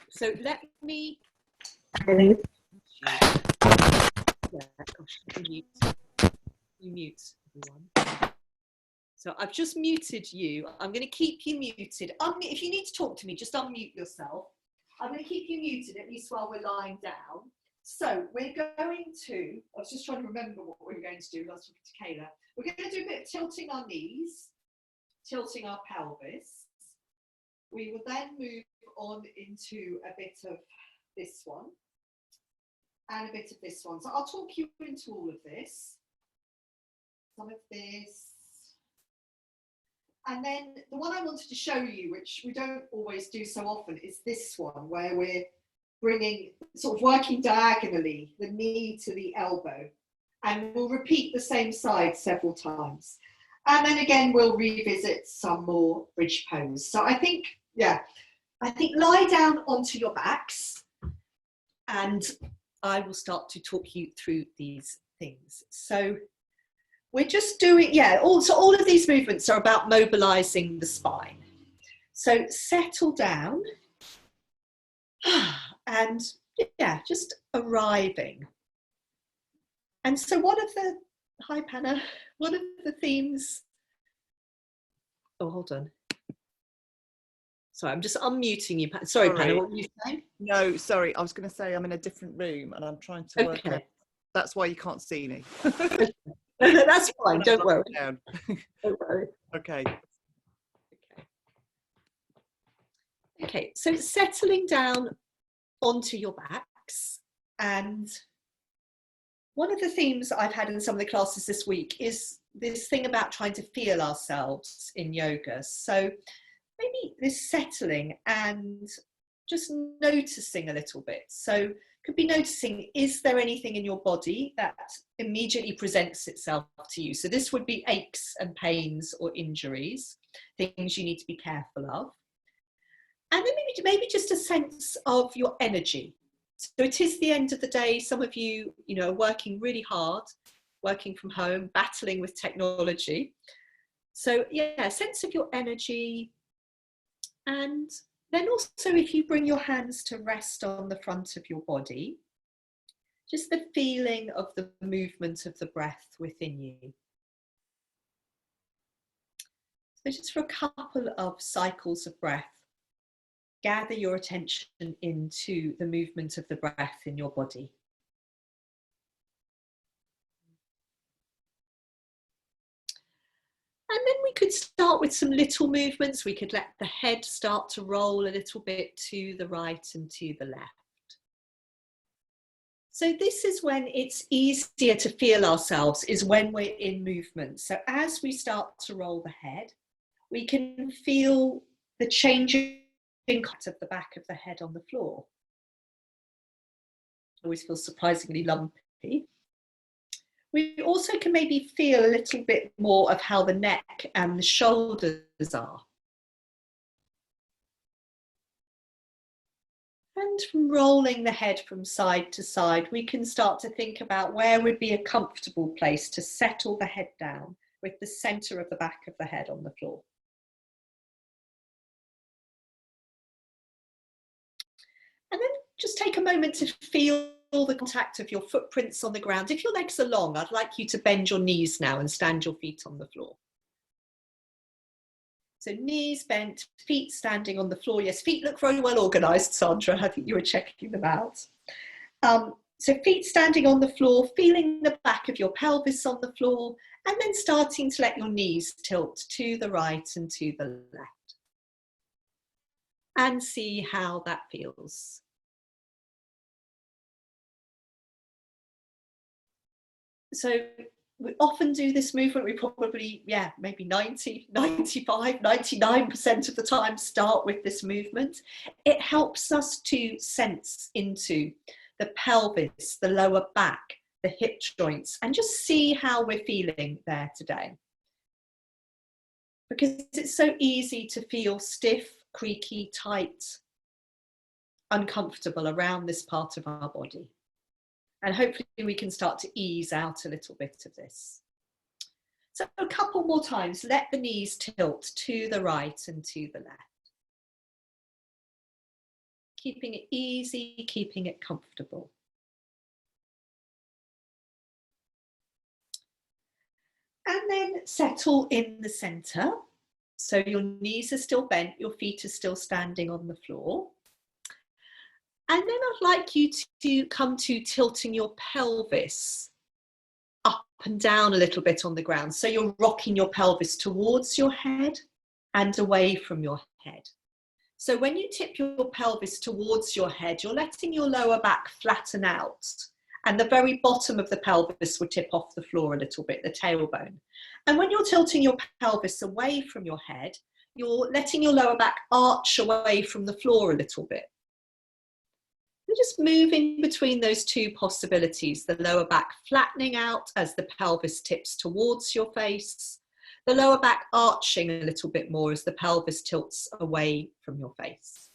So let me. Yeah, gosh, you mute everyone. So I've just muted you. I'm going to keep you muted. If you need to talk to me, just unmute yourself. I'm going to keep you muted, at least while we're lying down. So we're going to, I was just trying to remember what we were going to do. I was talking to Kayla. We're going to do a bit of tilting our knees, tilting our pelvis. We will then move on into a bit of this one and a bit of this one. So I'll talk you into all of this. Some of this. And then the one I wanted to show you, which we don't always do so often, is this one where we're bringing, sort of working diagonally, the knee to the elbow. And we'll repeat the same side several times. And then again, we'll revisit some more bridge pose. So I think, yeah, lie down onto your backs and I will start to talk you through these things. So we're just doing, so all of these movements are about mobilizing the spine. So settle down and just arriving. And so hi Panna, one of the themes, oh, hold on. Sorry, I'm just unmuting you. Sorry, Panna, what were you saying? No, sorry, I was going to say I'm in a different room and I'm trying to work out. That's why you can't see me. That's fine, don't worry. Don't worry. Okay. Okay, so settling down onto your backs, and one of the themes I've had in some of the classes this week is this thing about trying to feel ourselves in yoga. So maybe this settling and just noticing a little bit. So could be noticing, is there anything in your body that immediately presents itself to you? So this would be aches and pains or injuries, things you need to be careful of. And then maybe just a sense of your energy. So it is the end of the day. Some of you, are working really hard, working from home, battling with technology. So yeah, a sense of your energy. And then also if you bring your hands to rest on the front of your body, just the feeling of the movement of the breath within you. So just for a couple of cycles of breath, gather your attention into the movement of the breath in your body. And then we could start with some little movements. We could let the head start to roll a little bit to the right and to the left. So this is when it's easier to feel ourselves, is when we're in movement. So as we start to roll the head, we can feel the changing of the back of the head on the floor. Always feels surprisingly lumpy. We also can maybe feel a little bit more of how the neck and the shoulders are. And from rolling the head from side to side, we can start to think about where would be a comfortable place to settle the head down with the center of the back of the head on the floor. And then just take a moment to feel the contact of your footprints on the ground. If your legs are long, I'd like you to bend your knees now and stand your feet on the floor. So knees bent, feet standing on the floor. Yes, feet look very well organized, Sandra. I think you were checking them out. So feet standing on the floor, feeling the back of your pelvis on the floor, and then starting to let your knees tilt to the right and to the left. And see how that feels. So we often do this movement. We probably, maybe 90, 95, 99% of the time start with this movement. It helps us to sense into the pelvis, the lower back, the hip joints, and just see how we're feeling there today. Because it's so easy to feel stiff, creaky, tight, uncomfortable around this part of our body. And hopefully we can start to ease out a little bit of this. So a couple more times, let the knees tilt to the right and to the left. keeping it easy, keeping it comfortable. And then settle in the center. So your knees are still bent, your feet are still standing on the floor. And then I'd like you to come to tilting your pelvis up and down a little bit on the ground. So you're rocking your pelvis towards your head and away from your head. So when you tip your pelvis towards your head, you're letting your lower back flatten out, and the very bottom of the pelvis will tip off the floor a little bit, the tailbone. And when you're tilting your pelvis away from your head, you're letting your lower back arch away from the floor a little bit. We're just moving between those two possibilities, the lower back flattening out as the pelvis tips towards your face, the lower back arching a little bit more as the pelvis tilts away from your face.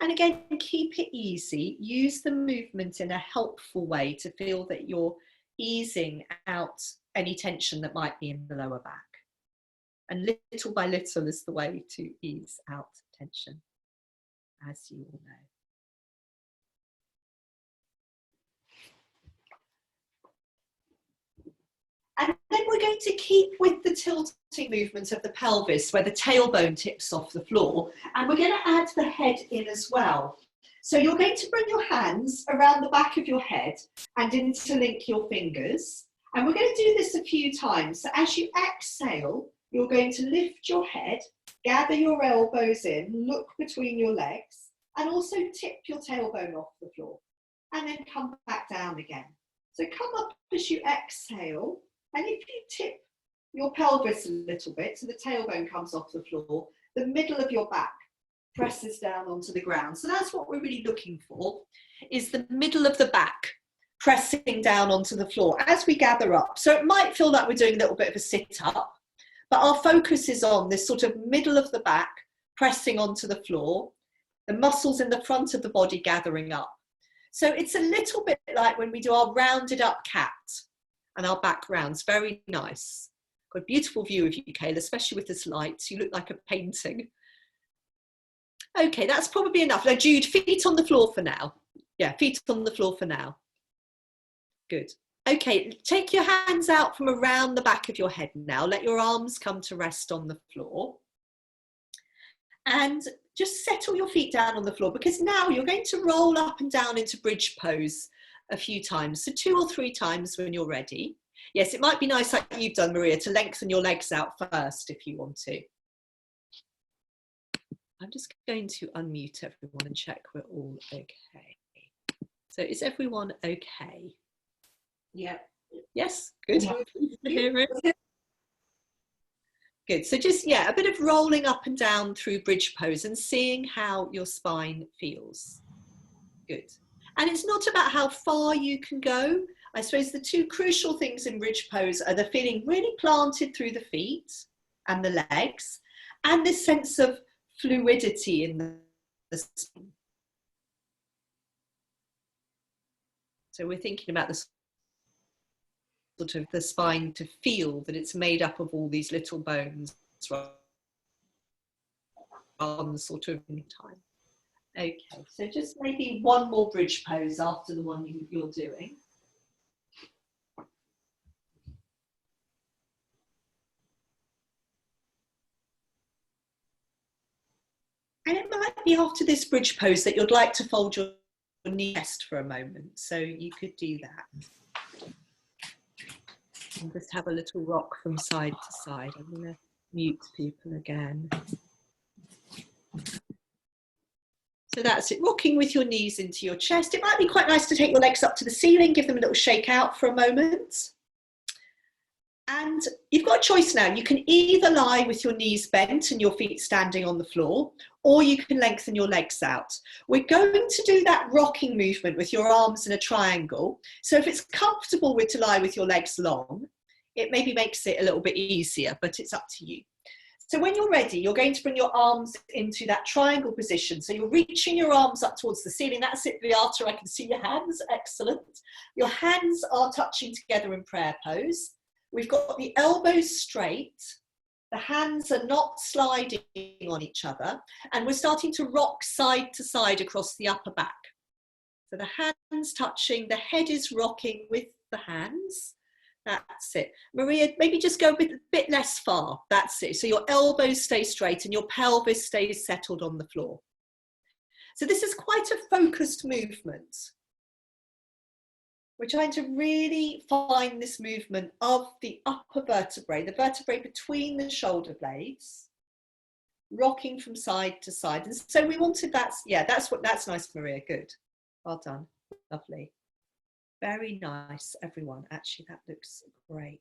And again, keep it easy. Use the movement in a helpful way to feel that you're easing out any tension that might be in the lower back. And little by little is the way to ease out tension, as you all know. And then we're going to keep with the tilting movement of the pelvis where the tailbone tips off the floor, and we're going to add the head in as well. So you're going to bring your hands around the back of your head and interlink your fingers. And we're going to do this a few times. So as you exhale, you're going to lift your head, gather your elbows in, look between your legs, and also tip your tailbone off the floor. And then come back down again. So come up as you exhale. And if you tip your pelvis a little bit so the tailbone comes off the floor, the middle of your back presses down onto the ground. So that's what we're really looking for, is the middle of the back pressing down onto the floor as we gather up. So it might feel like we're doing a little bit of a sit-up, but our focus is on this sort of middle of the back pressing onto the floor, the muscles in the front of the body gathering up. So it's a little bit like when we do our rounded up cat. And our background's very nice. Got a beautiful view of you, Kayla, especially with this light. You look like a painting. Okay, that's probably enough. Now, Jude, feet on the floor for now. Yeah, feet on the floor for now. Good. Okay, take your hands out from around the back of your head now. Let your arms come to rest on the floor. And just settle your feet down on the floor, because now you're going to roll up and down into bridge pose a few times, so 2 or 3 times when you're ready. Yes, it might be nice, like you've done, Maria, to lengthen your legs out first if you want to. I'm just going to unmute everyone and check we're all okay. So is everyone okay? Yeah. Yes, good. Yeah. Good, so just, yeah, a bit of rolling up and down through bridge pose and seeing how your spine feels. Good. And it's not about how far you can go. I suppose the 2 crucial things in bridge pose are the feeling really planted through the feet and the legs, and this sense of fluidity in the spine. So we're thinking about the sort of the spine to feel that it's made up of all these little bones on sort of in time. Okay, so just maybe one more bridge pose after the one you're doing. And it might be after this bridge pose that you'd like to fold your knee rest for a moment. So you could do that. And just have a little rock from side to side. I'm going to mute people again. So that's it, rocking with your knees into your chest. It might be quite nice to take your legs up to the ceiling, give them a little shake out for a moment. And you've got a choice now. You can either lie with your knees bent and your feet standing on the floor, or you can lengthen your legs out. We're going to do that rocking movement with your arms in a triangle. So if it's comfortable to lie with your legs long, it maybe makes it a little bit easier, but it's up to you. So when you're ready, you're going to bring your arms into that triangle position. So you're reaching your arms up towards the ceiling. That's it, Beata, I can see your hands, excellent. Your hands are touching together in prayer pose. We've got the elbows straight The hands are not sliding on each other, and we're starting to rock side to side across the upper back. So the hands touching, the head is rocking with the hands. That's it. Maria, maybe just go a bit less far. That's it. So your elbows stay straight and your pelvis stays settled on the floor. So this is quite a focused movement. We're trying to really find this movement of the upper vertebrae, the vertebrae between the shoulder blades, rocking from side to side. And so we wanted that, yeah, that's nice, Maria, good. Well done, lovely. Very nice, everyone. Actually, that looks great.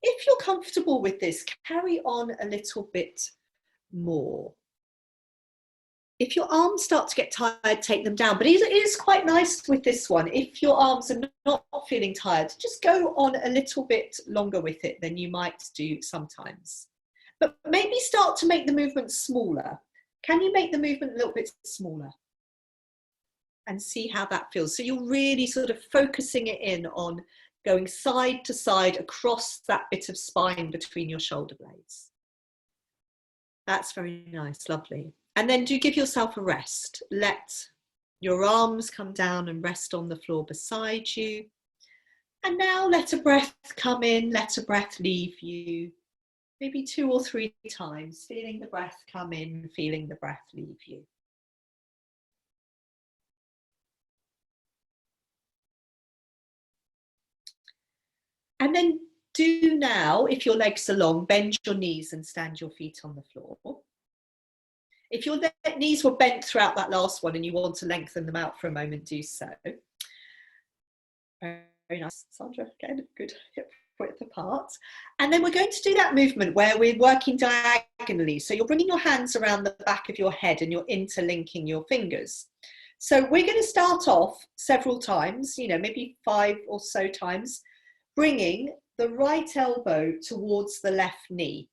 If you're comfortable with this, carry on a little bit more. If your arms start to get tired, take them down. But it is quite nice with this one. If your arms are not feeling tired, just go on a little bit longer with it than you might do sometimes. But maybe start to make the movement smaller. Can you make the movement a little bit smaller? And see how that feels. So you're really sort of focusing it in on going side to side across that bit of spine between your shoulder blades. That's very nice, lovely. And then do give yourself a rest. Let your arms come down and rest on the floor beside you. And now let a breath come in, let a breath leave you. Maybe 2 or 3 times, feeling the breath come in, feeling the breath leave you. And then do now, if your legs are long, bend your knees and stand your feet on the floor. If your knees were bent throughout that last one and you want to lengthen them out for a moment, do so. Very nice, Sandra, again, good hip width apart. And then we're going to do that movement where we're working diagonally. So you're bringing your hands around the back of your head and you're interlinking your fingers. So we're going to start off several times, you know, maybe 5 or so times, bringing the right elbow towards the left knee.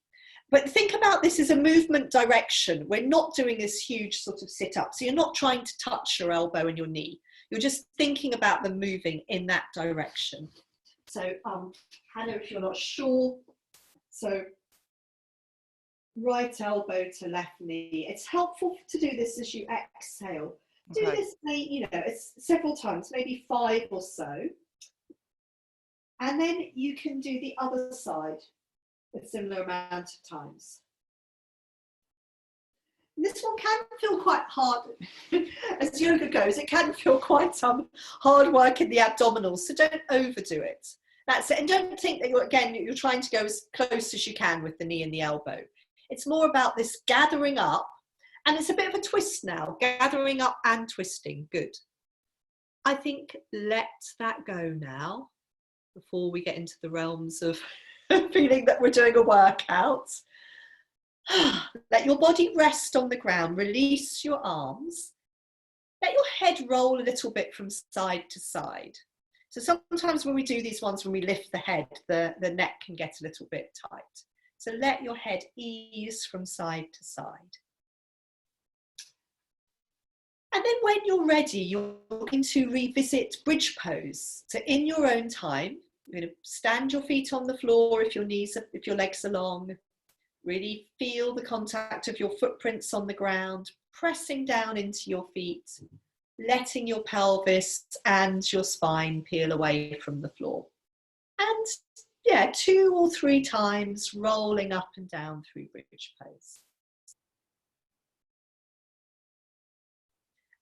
But think about this as a movement direction. We're not doing this huge sort of sit up. So you're not trying to touch your elbow and your knee. You're just thinking about them moving in that direction. So Hannah, if you're not sure, so right elbow to left knee. It's helpful to do this as you exhale. Okay. Do this, you know, it's several times, maybe 5 or so. And then you can do the other side a similar amount of times. And this one can feel quite hard, as yoga goes, it can feel quite hard work in the abdominals, so don't overdo it. That's it, and don't think that you're trying to go as close as you can with the knee and the elbow. It's more about this gathering up, and it's a bit of a twist now, gathering up and twisting, good. I think let that go now, before we get into the realms of feeling that we're doing a workout. Let your body rest on the ground, release your arms. Let your head roll a little bit from side to side. So sometimes when we do these ones, when we lift the head, the neck can get a little bit tight. So let your head ease from side to side. And then when you're ready, you're going to revisit bridge pose. So in your own time, you're going to stand your feet on the floor if your legs are long. Really feel the contact of your footprints on the ground, pressing down into your feet, letting your pelvis and your spine peel away from the floor. And yeah, 2 or 3 times rolling up and down through bridge pose.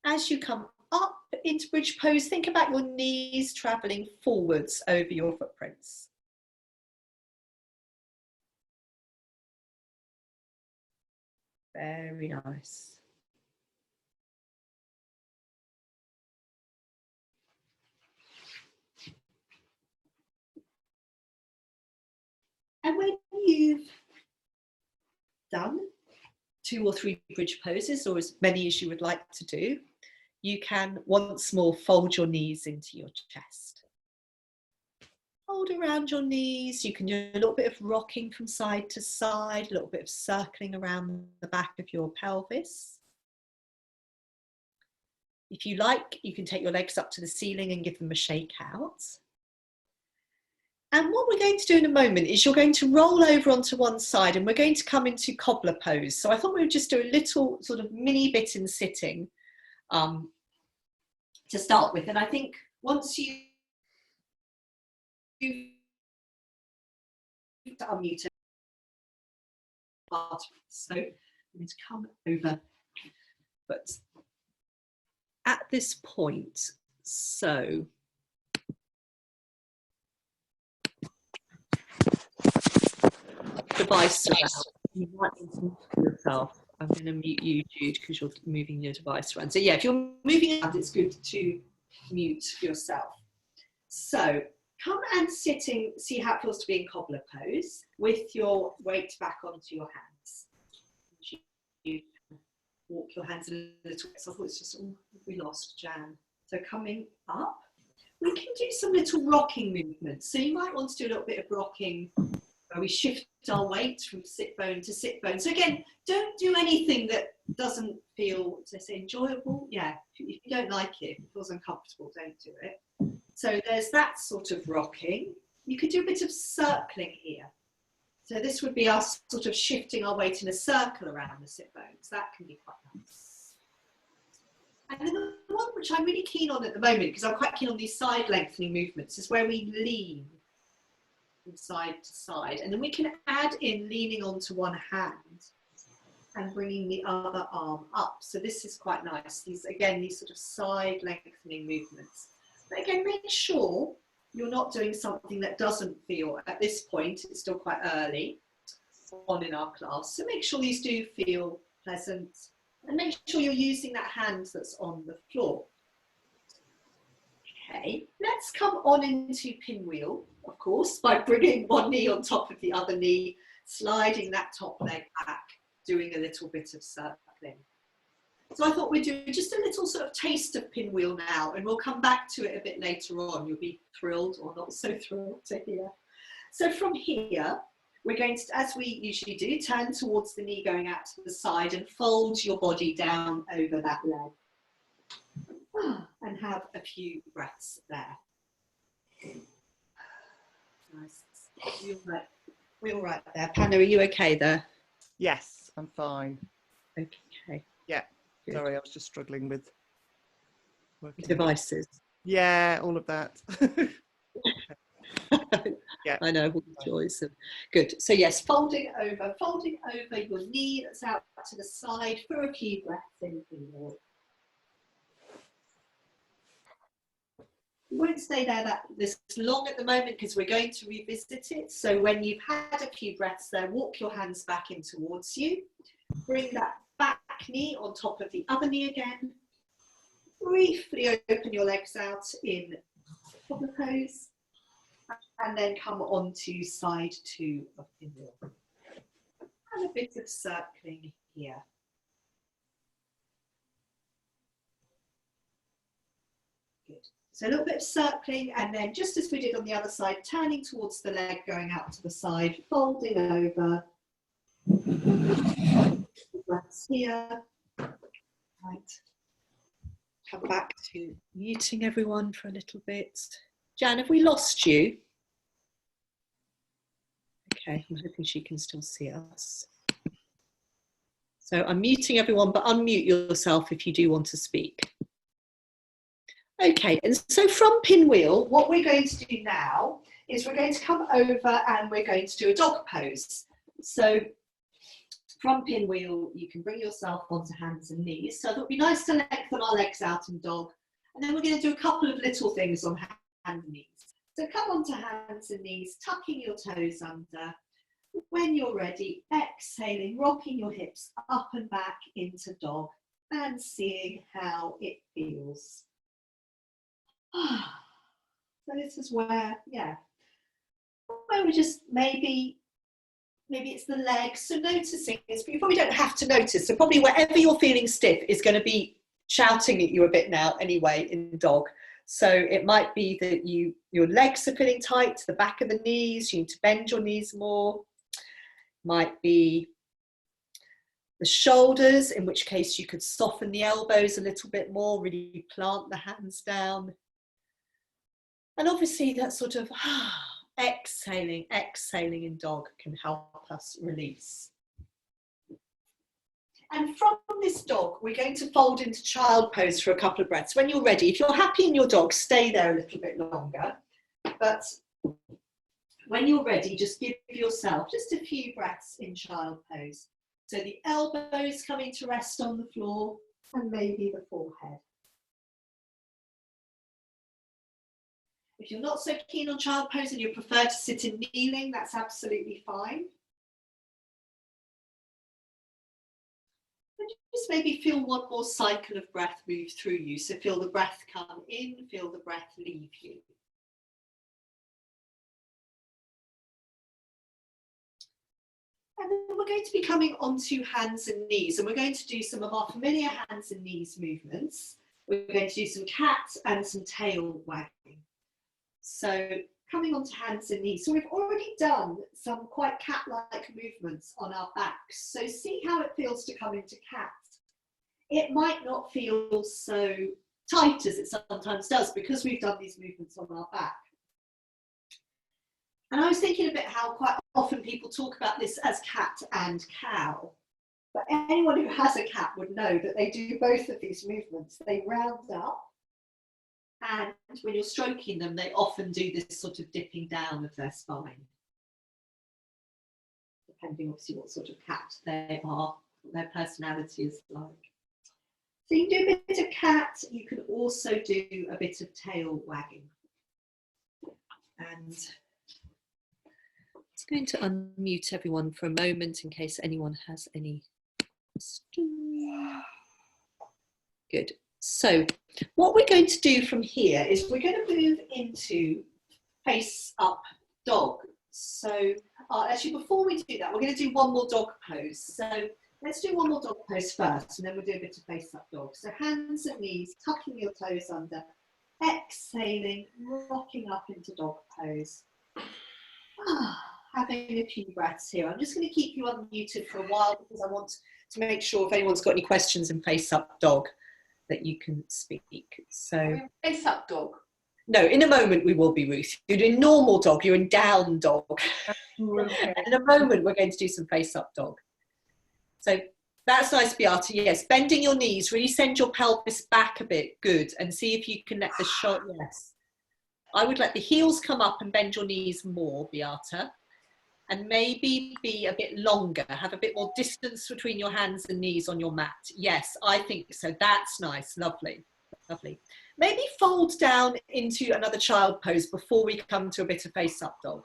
As you come up into bridge pose, think about your knees traveling forwards over your footprints. Very nice. And when you've done 2 or 3 bridge poses, or as many as you would like to do, you can once more fold your knees into your chest. Hold around your knees. You can do a little bit of rocking from side to side, a little bit of circling around the back of your pelvis. If you like, you can take your legs up to the ceiling and give them a shake out. And what we're going to do in a moment is you're going to roll over onto one side and we're going to come into cobbler pose. So I thought we would just do a little sort of mini bit in sitting to start with. And I think once you unmute it, so I'm going to come over, but at this point, so device around. You might need to mute yourself. I'm going to mute you, Jude, because you're moving your device around. So yeah, if you're moving around, it's good to mute yourself. So come and sitting, see how it feels to be in cobbler pose with your weight back onto your hands. You walk your hands a little bit. So I thought it's just, oh, we lost Jan. So coming up, we can do some little rocking movements. So you might want to do a little bit of rocking where we shift our weight from sit bone to sit bone. So again, don't do anything that doesn't feel, let's say, enjoyable. Yeah, if you don't like it, if it feels uncomfortable, don't do it. So there's that sort of rocking. You could do a bit of circling here. So this would be us sort of shifting our weight in a circle around the sit bones. That can be quite nice. And then the one which I'm really keen on at the moment, because I'm quite keen on these side lengthening movements, is where we lean from side to side. And then we can add in leaning onto one hand and bringing the other arm up. So this is quite nice. These, again, these sort of side lengthening movements. But again, make sure you're not doing something that doesn't feel, at this point, it's still quite early on in our class. So make sure these do feel pleasant and make sure you're using that hand that's on the floor. Okay, let's come on into pinwheel, of course, by bringing one knee on top of the other knee, sliding that top leg back, doing a little bit of circling. So I thought we'd do just a little sort of taste of pinwheel now, and we'll come back to it a bit later on. You'll be thrilled or not so thrilled to hear. So from here, we're going to, as we usually do, turn towards the knee going out to the side and fold your body down over that leg. And have a few breaths there. Nice. We're all right there. Panna, are you okay there? Yes, I'm fine. Okay. Yeah. Good. Sorry, I was just struggling with working. Devices. Yeah, all of that. Yeah. I know, all the joys of. Good. So yes, folding over your knee that's out to the side for a few breaths in. We won't stay there this long at the moment because we're going to revisit it. So when you've had a few breaths there, walk your hands back in towards you. Bring that back knee on top of the other knee again. Briefly open your legs out in cobbler pose. And then come on to side 2 of pinwheel. And a bit of circling here. Good. So a little bit of circling, and then just as we did on the other side, turning towards the leg, going out to the side, folding over. Breaths here. Right. Come back to muting everyone for a little bit. Jan, have we lost you? Okay, I'm hoping she can still see us. So I'm muting everyone, but unmute yourself if you do want to speak. Okay, and so from pinwheel, what we're going to do now is we're going to come over and we're going to do a dog pose. So from pinwheel, you can bring yourself onto hands and knees. So it would be nice to lengthen our legs out in dog. And then we're going to do a couple of little things on hands and knees. So come onto hands and knees, tucking your toes under. When you're ready, exhaling, rocking your hips up and back into dog and seeing how it feels. So this is where, yeah, where we just maybe it's the legs. So noticing this, but you probably don't have to notice. So probably wherever you're feeling stiff is going to be shouting at you a bit now anyway in dog. So it might be that your legs are feeling tight to the back of the knees. You need to bend your knees more. Might be the shoulders, in which case you could soften the elbows a little bit more, really plant the hands down. And obviously that sort of Exhaling, exhaling in dog can help us release. And from this dog, we're going to fold into child pose for a couple of breaths. When you're ready, if you're happy in your dog, stay there a little bit longer. But when you're ready, just give yourself just a few breaths in child pose. So the elbows coming to rest on the floor and maybe the forehead. If you're not so keen on child pose and you prefer to sit in kneeling, that's absolutely fine. And just maybe feel one more cycle of breath move through you. So feel the breath come in, feel the breath leave you. And then we're going to be coming onto hands and knees, and we're going to do some of our familiar hands and knees movements. We're going to do some cat and some tail wagging. So coming onto hands and knees. So we've already done some quite cat-like movements on our backs. So see how it feels to come into cat. It might not feel so tight as it sometimes does because we've done these movements on our back. And I was thinking a bit how quite often people talk about this as cat and cow. But anyone who has a cat would know that they do both of these movements. They round up, and when you're stroking them, they often do this sort of dipping down of their spine, depending obviously what sort of cat they are, what their personality is like. So you can do a bit of cat, you can also do a bit of tail wagging. And I'm going to unmute everyone for a moment in case anyone has any questions. Good. So what we're going to do from here is we're going to move into face up dog. So actually before we do that, we're going to do one more dog pose. So let's do one more dog pose first, and then we'll do a bit of face up dog. So hands and knees, tucking your toes under, exhaling, rocking up into dog pose. Having a few breaths here. I'm just going to keep you unmuted for a while because I want to make sure if anyone's got any questions in face up dog that you can speak. So Face up dog. No, in a moment we will be, Ruth. You're doing normal dog, you're in down dog. Okay. In a moment we're going to do some face up dog. So that's nice, Beata. Yes, bending your knees, really send your pelvis back a bit. Good. And see if you can let the shoulder, yes. I would let the heels come up and bend your knees more, Beata. And maybe be a bit longer, have a bit more distance between your hands and knees on your mat. Yes, I think so. That's nice. Lovely. Lovely. Maybe fold down into another child pose before we come to a bit of face up dog.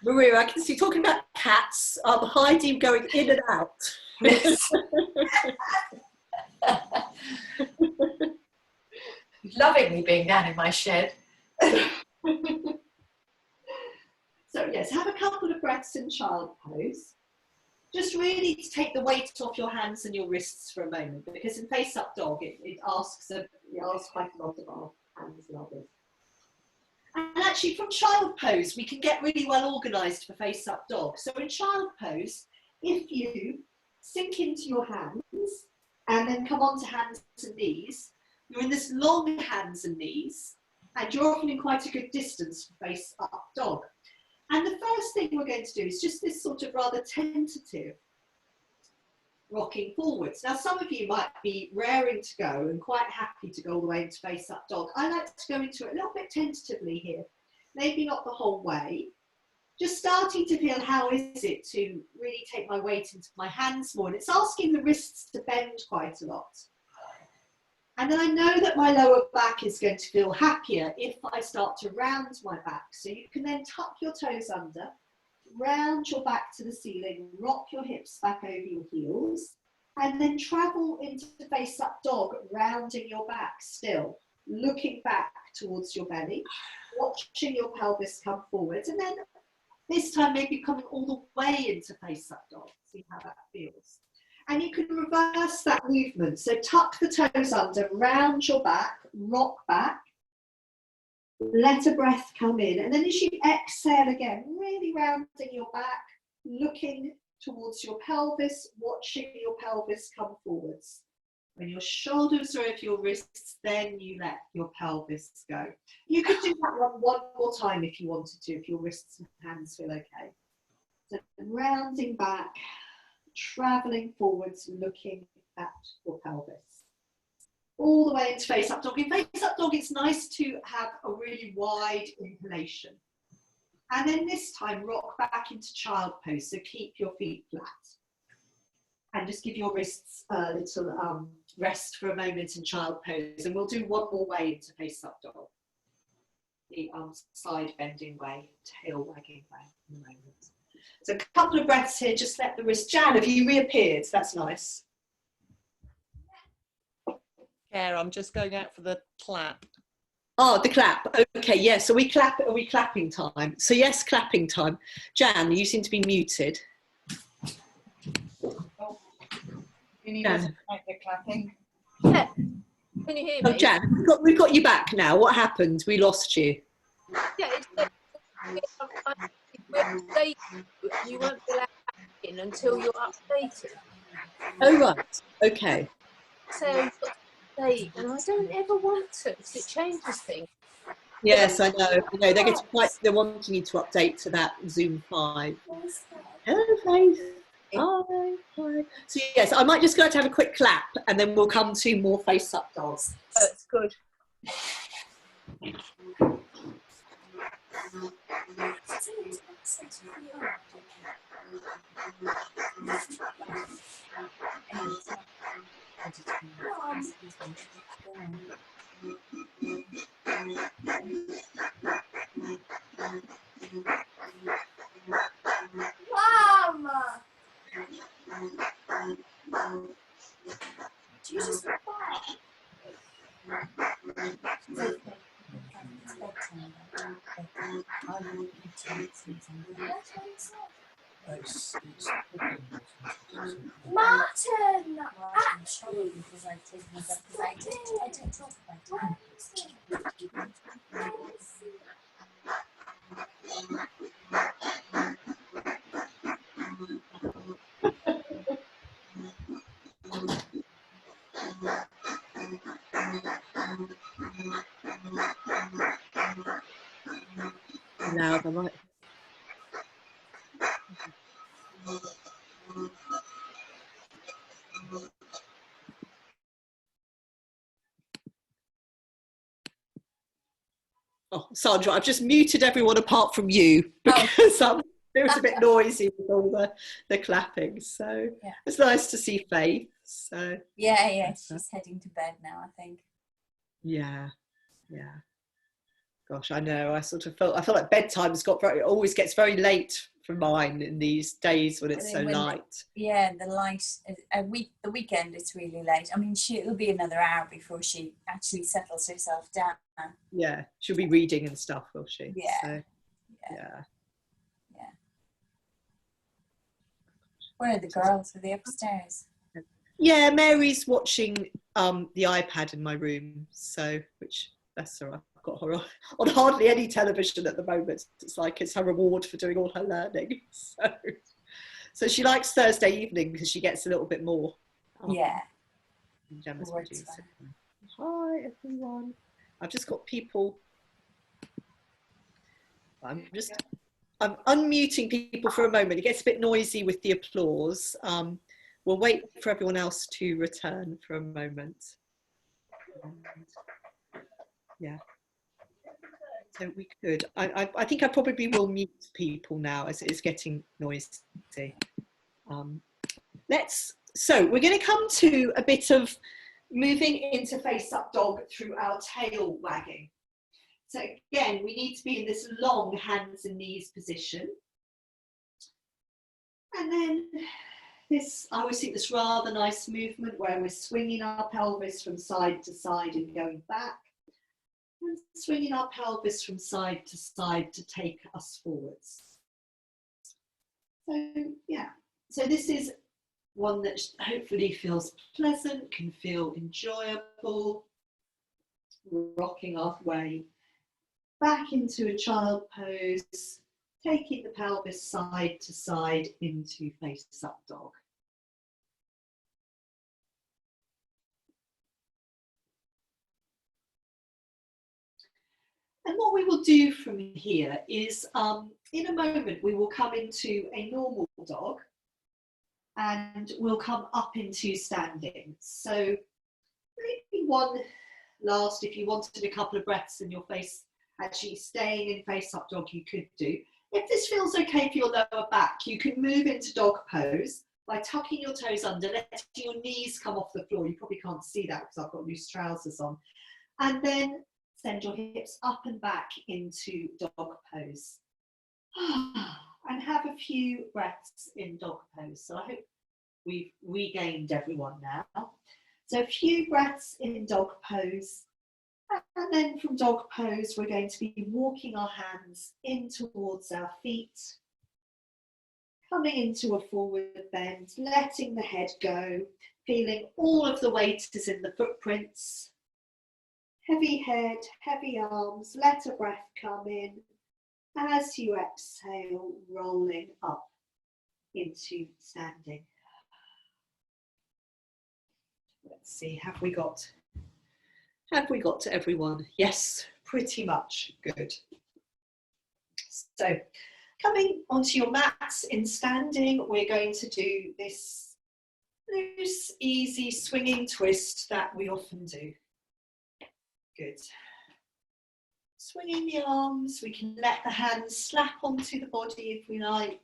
Maria, I can see talking about cats. Heidi going in and out. Yes. Loving me being down in my shed. So yes, have a couple of breaths in child pose. Just really to take the weight off your hands and your wrists for a moment, because in face up dog, it asks quite a lot of our hands and our wrists. And actually from child pose, we can get really well organized for face up dog. So in child pose, if you sink into your hands and then come onto hands and knees, you're in this long hands and knees, and you're often in quite a good distance for face up dog. And the first thing we're going to do is just this sort of rather tentative rocking forwards. Now, some of you might be raring to go and quite happy to go all the way into face up dog. I like to go into it a little bit tentatively here, maybe not the whole way. Just starting to feel how is it to really take my weight into my hands more. And it's asking the wrists to bend quite a lot. And then I know that my lower back is going to feel happier if I start to round my back. So you can then tuck your toes under, round your back to the ceiling, rock your hips back over your heels, and then travel into face up dog, rounding your back still, looking back towards your belly, watching your pelvis come forward, and then this time maybe coming all the way into face up dog. See how that feels. And you can reverse that movement. So tuck the toes under, round your back, rock back, let a breath come in. And then as you exhale again, really rounding your back, looking towards your pelvis, watching your pelvis come forwards. When your shoulders are over your wrists, then you let your pelvis go. You could do that one more time if you wanted to, if your wrists and hands feel okay. So rounding back, traveling forwards, looking at your pelvis. All the way into face up dog. In face up dog, it's nice to have a really wide inhalation. And then this time, rock back into child pose. So keep your feet flat. And just give your wrists a little rest for a moment in child pose. And we'll do one more way into face up dog. The side bending way, tail wagging way in a moment. So a couple of breaths here, just let the wrist. Jan, have you reappeared? That's nice. Care, I'm just going out for the clap. Oh, the clap. Okay, yes. So are we clapping time? So yes, clapping time. Jan, you seem to be muted. You need us to make the clapping. Yeah. Can you hear me? Oh, Jan, we've got you back now. What happened? We lost you. Yeah, it's you won't be allowed back in until you're updated. Oh, right. Okay. So you've got to update, and I don't ever want to because it changes things. Yes, I know. They're wanting you to update to that Zoom 5. Hello, Faith. Hi. So yes, I might just go to have a quick clap, and then we'll come to more face up dogs. That's good. Mama! Do you just buy? Martin! Actually, because I've taken this up because I didn't talk about it. Now, I might. Oh, Sandra, I've just muted everyone apart from you because it was a bit noisy with all the clapping. So yeah. It's nice to see Faith. So yeah, she's heading to bed now, I think. Yeah. Gosh, I know. I feel like bedtime's always gets very late for mine in these days when it's so light. The light. The weekend it's really late. I mean, it'll be another hour before she actually settles herself down. Yeah, she'll be reading and stuff, will she? Yeah. So, yeah. Where are the girls? Are they upstairs? Yeah, Mary's watching the iPad in my room. So, which bless her, I've got her on hardly any television at the moment. It's like it's her reward for doing all her learning. So she likes Thursday evening because she gets a little bit more. Gemma's producing. Hi everyone. I've just got people. I'm unmuting people for a moment. It gets a bit noisy with the applause. We'll wait for everyone else to return for a moment. Yeah. So we could. I think I probably will mute people now as it is getting noisy. So we're going to come to a bit of moving into face up dog through our tail wagging. So again, we need to be in this long hands and knees position. And then I always think this rather nice movement where we're swinging our pelvis from side to side and going back. And swinging our pelvis from side to take us forwards. So yeah, so this is one that hopefully feels pleasant, can feel enjoyable. Rocking our way back into a child pose, taking the pelvis side to side into face up dog. And what we will do from here is, in a moment, we will come into a normal dog and we'll come up into standing. So maybe one last, if you wanted a couple of breaths in your face, actually staying in face up dog, you could do. If this feels okay for your lower back, you can move into dog pose by tucking your toes under, letting your knees come off the floor. You probably can't see that because I've got loose trousers on. And then send your hips up and back into dog pose. And have a few breaths in dog pose. So I hope we've regained everyone now. So a few breaths in dog pose. And then from dog pose, we're going to be walking our hands in towards our feet. Coming into a forward bend, letting the head go, feeling all of the weight is in the footprints. Heavy head, heavy arms, let a breath come in. As you exhale, rolling up into standing. Let's see, have we got to everyone? Yes, pretty much. Good. So coming onto your mats in standing, we're going to do this loose, easy swinging twist that we often do. Good. Swinging the arms, we can let the hands slap onto the body if we like.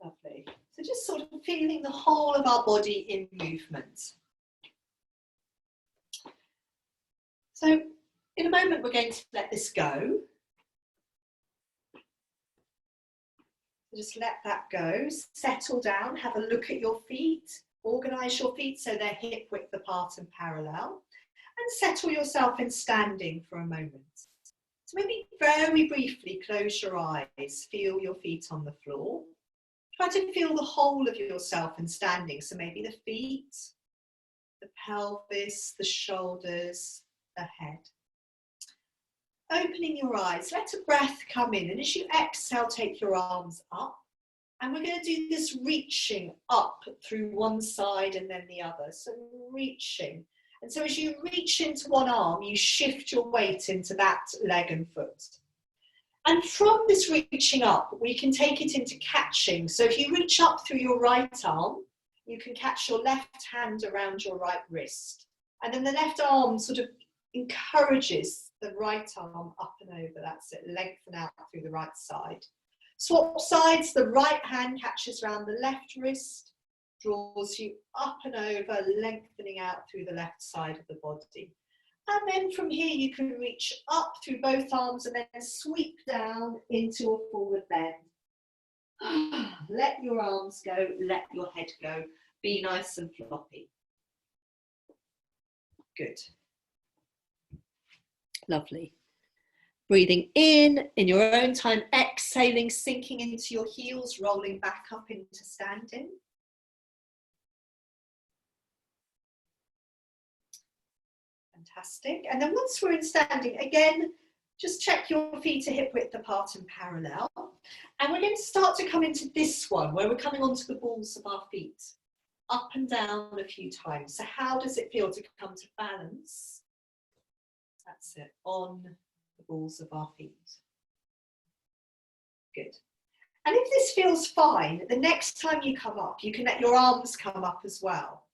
Lovely. So just sort of feeling the whole of our body in movement. So in a moment, we're going to let this go. Just let that go, settle down, have a look at your feet, organise your feet so they're hip width apart and parallel, and settle yourself in standing for a moment. So maybe very briefly close your eyes, feel your feet on the floor. Try to feel the whole of yourself in standing, so maybe the feet, the pelvis, the shoulders, the head. Opening your eyes, let a breath come in, and as you exhale, take your arms up. And we're going to do this reaching up through one side and then the other. So reaching. And so as you reach into one arm, you shift your weight into that leg and foot. And from this reaching up, we can take it into catching. So if you reach up through your right arm, you can catch your left hand around your right wrist. And then the left arm sort of encourages the right arm up and over. That's it, lengthen out through the right side. Swap sides, the right hand catches around the left wrist, draws you up and over, lengthening out through the left side of the body. And then from here you can reach up through both arms and then sweep down into a forward bend. Let your arms go, let your head go. Be nice and floppy. Good. Lovely. Breathing in your own time, exhaling, sinking into your heels, rolling back up into standing. Fantastic. And then once we're in standing, again, just check your feet are hip width apart and parallel. And we're going to start to come into this one where we're coming onto the balls of our feet, up and down a few times. So how does it feel to come to balance? That's it, on the balls of our feet. Good. And if this feels fine, the next time you come up, you can let your arms come up as well.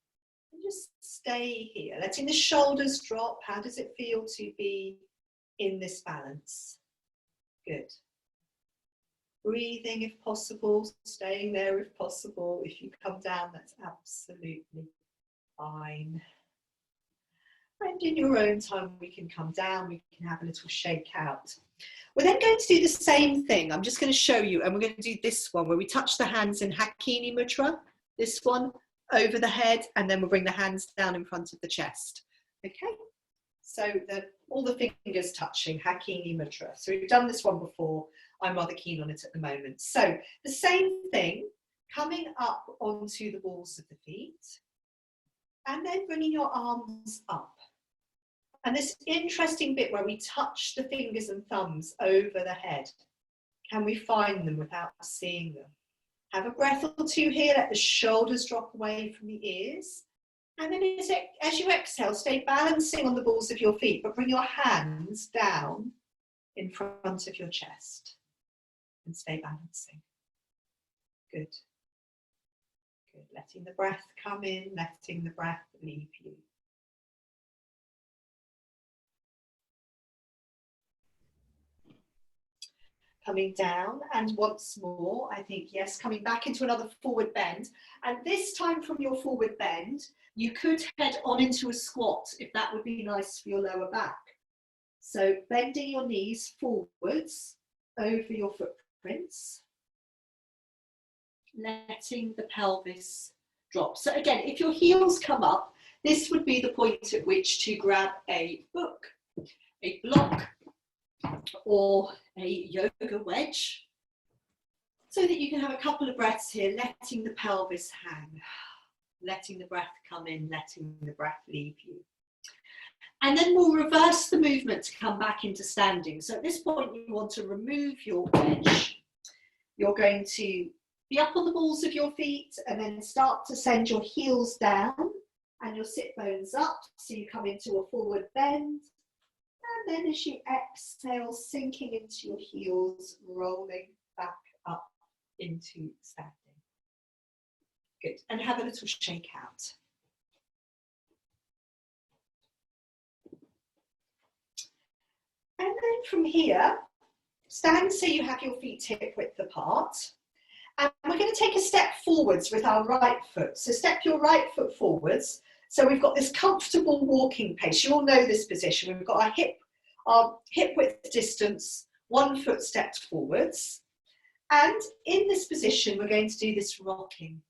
And just stay here, letting the shoulders drop. How does it feel to be in this balance? Good. Breathing if possible, staying there if possible. If you come down, that's absolutely fine. And in your own time, we can come down, we can have a little shake out. We're then going to do the same thing. I'm just going to show you, and we're going to do this one where we touch the hands in Hakini Mudra, this one over the head, and then we'll bring the hands down in front of the chest. Okay, so all the fingers touching, Hakini Mudra. So we've done this one before. I'm rather keen on it at the moment. So the same thing, coming up onto the balls of the feet, and then bringing your arms up. And this interesting bit where we touch the fingers and thumbs over the head. Can we find them without seeing them? Have a breath or two here. Let the shoulders drop away from the ears. And then as you exhale, stay balancing on the balls of your feet, but bring your hands down in front of your chest and stay balancing. Good. Good. Letting the breath come in, letting the breath leave you. Coming down, and once more, I think, yes, coming back into another forward bend. And this time from your forward bend, you could head on into a squat if that would be nice for your lower back. So bending your knees forwards over your footprints, letting the pelvis drop. So again, if your heels come up, this would be the point at which to grab a book, a block, or a yoga wedge, so that you can have a couple of breaths here, letting the pelvis hang, letting the breath come in, letting the breath leave you. And then we'll reverse the movement to come back into standing. So at this point, you want to remove your wedge. You're going to be up on the balls of your feet and then start to send your heels down and your sit bones up. So you come into a forward bend. And then as you exhale, sinking into your heels, rolling back up into standing. Good. And have a little shake out. And then from here, stand so you have your feet hip width apart. And we're going to take a step forwards with our right foot. So step your right foot forwards. So we've got this comfortable walking pace. You all know this position. We've got our hip width distance, one foot stepped forwards. And in this position, we're going to do this rocking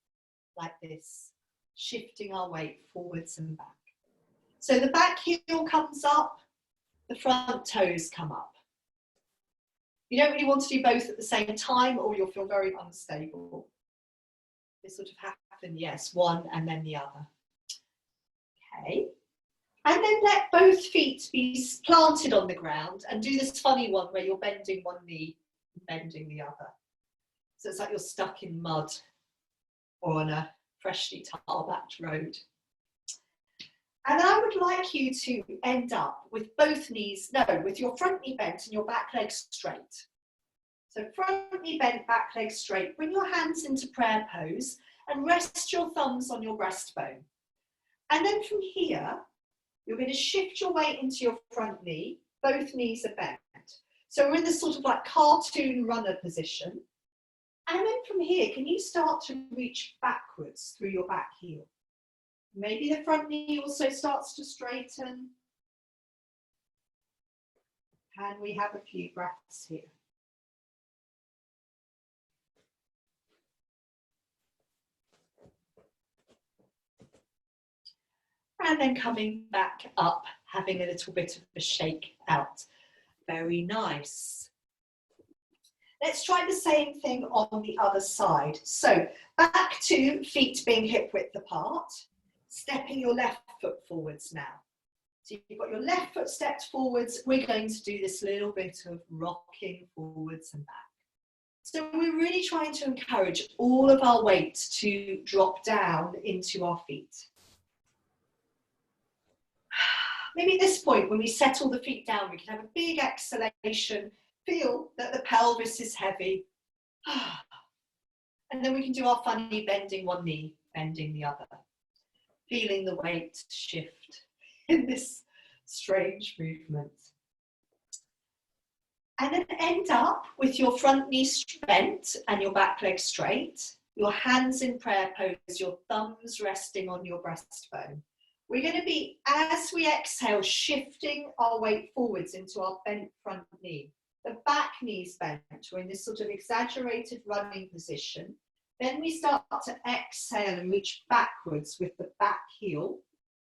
like this, shifting our weight forwards and back. So the back heel comes up, the front toes come up. You don't really want to do both at the same time or you'll feel very unstable. This sort of happen, yes, one and then the other. Okay. And then let both feet be planted on the ground and do this funny one where you're bending one knee and bending the other. So it's like you're stuck in mud or on a freshly tarmacked road. And I would like you to end up with both knees, with your front knee bent and your back leg straight. So front knee bent, back leg straight. Bring your hands into prayer pose and rest your thumbs on your breastbone. And then from here, you're going to shift your weight into your front knee. Both knees are bent. So we're in this sort of like cartoon runner position. And then from here, can you start to reach backwards through your back heel? Maybe the front knee also starts to straighten. And we have a few breaths here. And then coming back up, having a little bit of a shake out. Very nice. Let's try the same thing on the other side. So back to feet being hip width apart, stepping your left foot forwards now. So you've got your left foot stepped forwards. We're going to do this little bit of rocking forwards and back. So we're really trying to encourage all of our weight to drop down into our feet. Maybe at this point, when we settle the feet down, we can have a big exhalation, feel that the pelvis is heavy. And then we can do our funny bending one knee, bending the other. Feeling the weight shift in this strange movement. And then end up with your front knee bent and your back leg straight, your hands in prayer pose, your thumbs resting on your breastbone. We're going to be, as we exhale, shifting our weight forwards into our bent front knee. The back knee's bent. We're in this sort of exaggerated running position. Then we start to exhale and reach backwards with the back heel.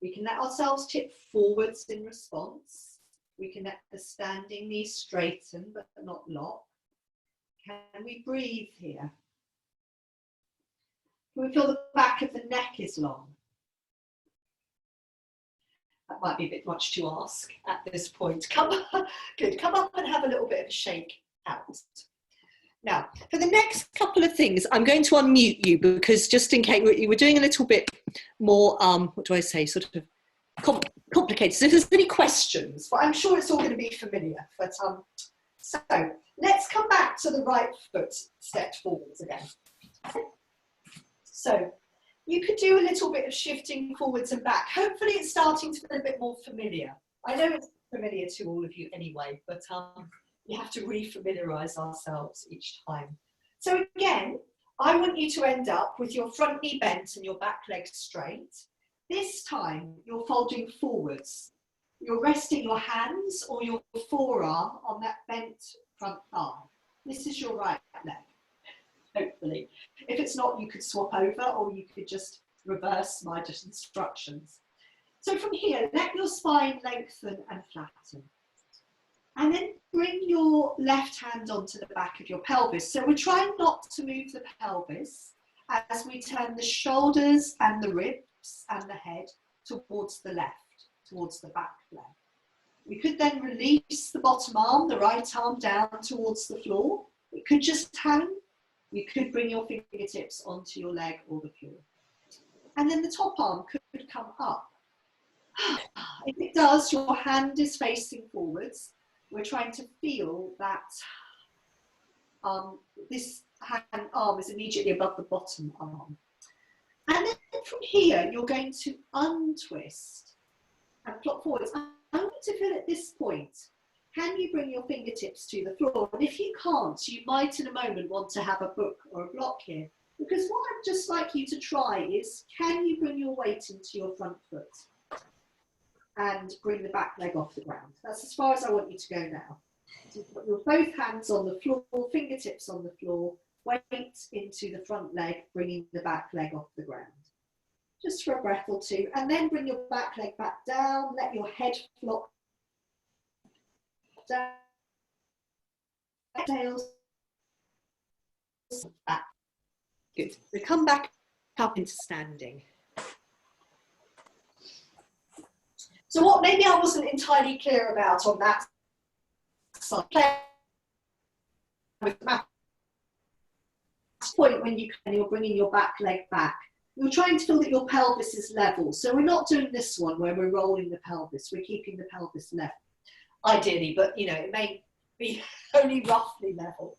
We can let ourselves tip forwards in response. We can let the standing knee straighten but not lock. Can we breathe here? Can we feel the back of the neck is long? That might be a bit much to ask at this point. Come up, good. Come up and have a little bit of a shake out. Now, for the next couple of things, I'm going to unmute you because just in case we're doing a little bit more, what do I say, sort of complicated. So if there's any questions, but I'm sure it's all going to be familiar. But so let's come back to the right foot stepped forwards again. So you could do a little bit of shifting forwards and back. Hopefully it's starting to feel a bit more familiar. I know it's familiar to all of you anyway, but you have to re-familiarise ourselves each time. So again, I want you to end up with your front knee bent and your back leg straight. This time you're folding forwards. You're resting your hands or your forearm on that bent front thigh. This is your right leg, hopefully. If it's not, you could swap over or you could just reverse my instructions. So from here, let your spine lengthen and flatten. And then bring your left hand onto the back of your pelvis. So we're trying not to move the pelvis as we turn the shoulders and the ribs and the head towards the left, towards the back leg. We could then release the bottom arm, the right arm down towards the floor. It could just hang. You could bring your fingertips onto your leg or the floor. And then the top arm could come up. If it does, your hand is facing forwards. We're trying to feel that this hand arm is immediately above the bottom arm. And then from here, you're going to untwist and flop forwards. I want you to feel at this point, can you bring your fingertips to the floor? And if you can't, you might in a moment want to have a book or a block here. Because what I'd just like you to try is, can you bring your weight into your front foot? And bring the back leg off the ground. That's as far as I want you to go now. So you've got your both hands on the floor, fingertips on the floor, weight into the front leg, bringing the back leg off the ground. Just for a breath or two, and then bring your back leg back down, let your head flop down, exhale, back. Good. We come back up into standing. So what maybe I wasn't entirely clear about on that side, with that point when you're bringing your back leg back, you're trying to feel that your pelvis is level. So we're not doing this one where we're rolling the pelvis, we're keeping the pelvis level, ideally, but you know, it may be only roughly level.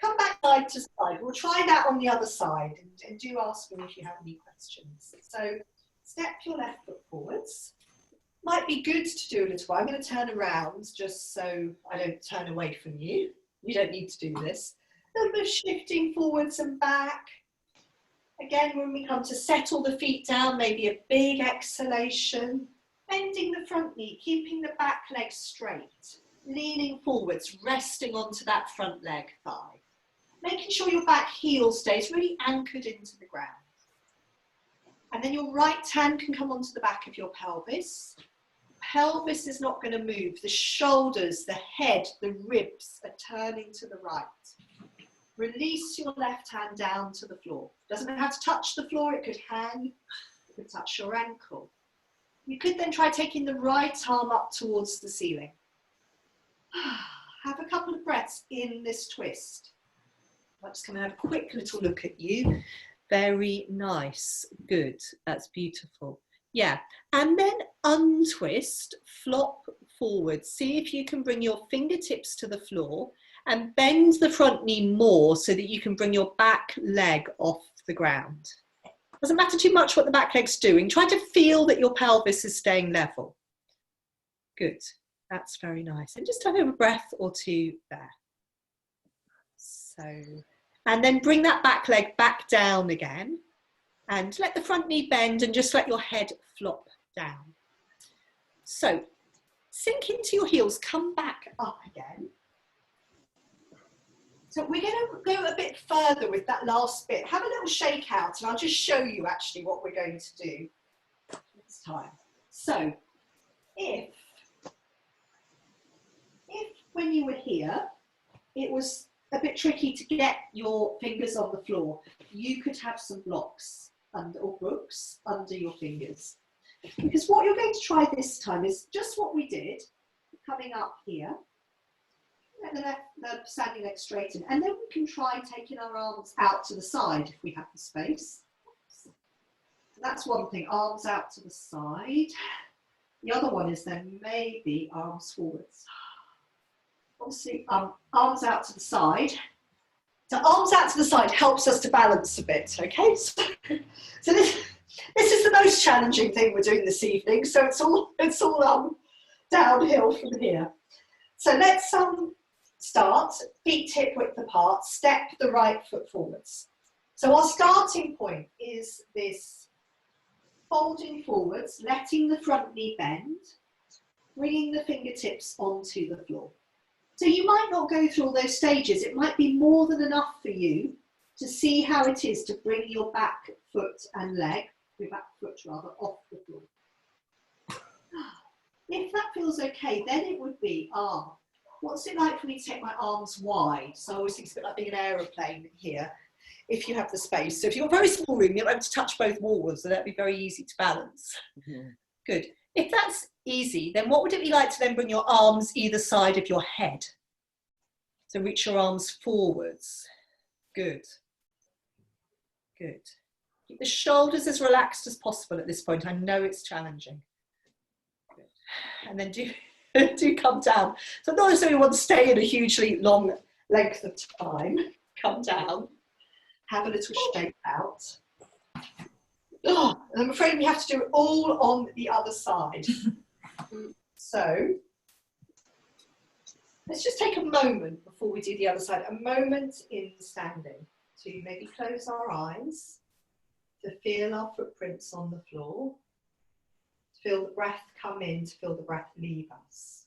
Come back side to side. We'll try that on the other side and do ask me if you have any questions. So step your left foot forwards. Might be good to do a little while. I'm going to turn around just so I don't turn away from you. You don't need to do this. A little bit of shifting forwards and back. Again, when we come to settle the feet down, maybe a big exhalation. Bending the front knee, keeping the back leg straight. Leaning forwards, resting onto that front leg thigh. Making sure your back heel stays really anchored into the ground. And then your right hand can come onto the back of your pelvis. Pelvis is not going to move. The shoulders, the head, the ribs are turning to the right. Release your left hand down to the floor. Doesn't have to touch the floor. It could hang. It could touch your ankle. You could then try taking the right arm up towards the ceiling. Have a couple of breaths in this twist. I'm just going to have a quick little look at you. Very nice. Good. That's beautiful. Yeah. And then untwist, flop forward. See if you can bring your fingertips to the floor and bend the front knee more so that you can bring your back leg off the ground. Doesn't matter too much what the back leg's doing. Try to feel that your pelvis is staying level. Good. That's very nice. And just have a breath or two there. So, and then bring that back leg back down again. And let the front knee bend and just let your head flop down. So, sink into your heels, come back up again. So we're going to go a bit further with that last bit. Have a little shake out and I'll just show you actually what we're going to do this time. So, if when you were here, it was a bit tricky to get your fingers on the floor, you could have some blocks or books under your fingers. Because what you're going to try this time is just what we did, coming up here. Let the standing leg straighten, and then we can try taking our arms out to the side if we have the space. So that's one thing, arms out to the side. The other one is then maybe arms forwards. Obviously, arms out to the side. So arms out to the side helps us to balance a bit, okay? So this is the most challenging thing we're doing this evening. So it's all downhill from here. So let's start, feet hip width apart, step the right foot forwards. So our starting point is this folding forwards, letting the front knee bend, bringing the fingertips onto the floor. So you might not go through all those stages. It might be more than enough for you to see how it is to bring your back foot and leg, your back foot rather, off the floor. If that feels okay, then it would be, what's it like for me to take my arms wide? So I always think it's a bit like being an aeroplane here, if you have the space. So if you've got a very small room, you're able to touch both walls, so that'd be very easy to balance. Mm-hmm. Good. If that's easy, then what would it be like to then bring your arms either side of your head? So reach your arms forwards. Good. Good. Keep the shoulders as relaxed as possible at this point. I know it's challenging. Good. And then do come down. So not necessarily want to stay in a hugely long length of time. Come down. Have a little shake out. Oh, and I'm afraid we have to do it all on the other side. So let's just take a moment before we do the other side, a moment in standing to maybe close our eyes, to feel our footprints on the floor, to feel the breath come in, to feel the breath leave us.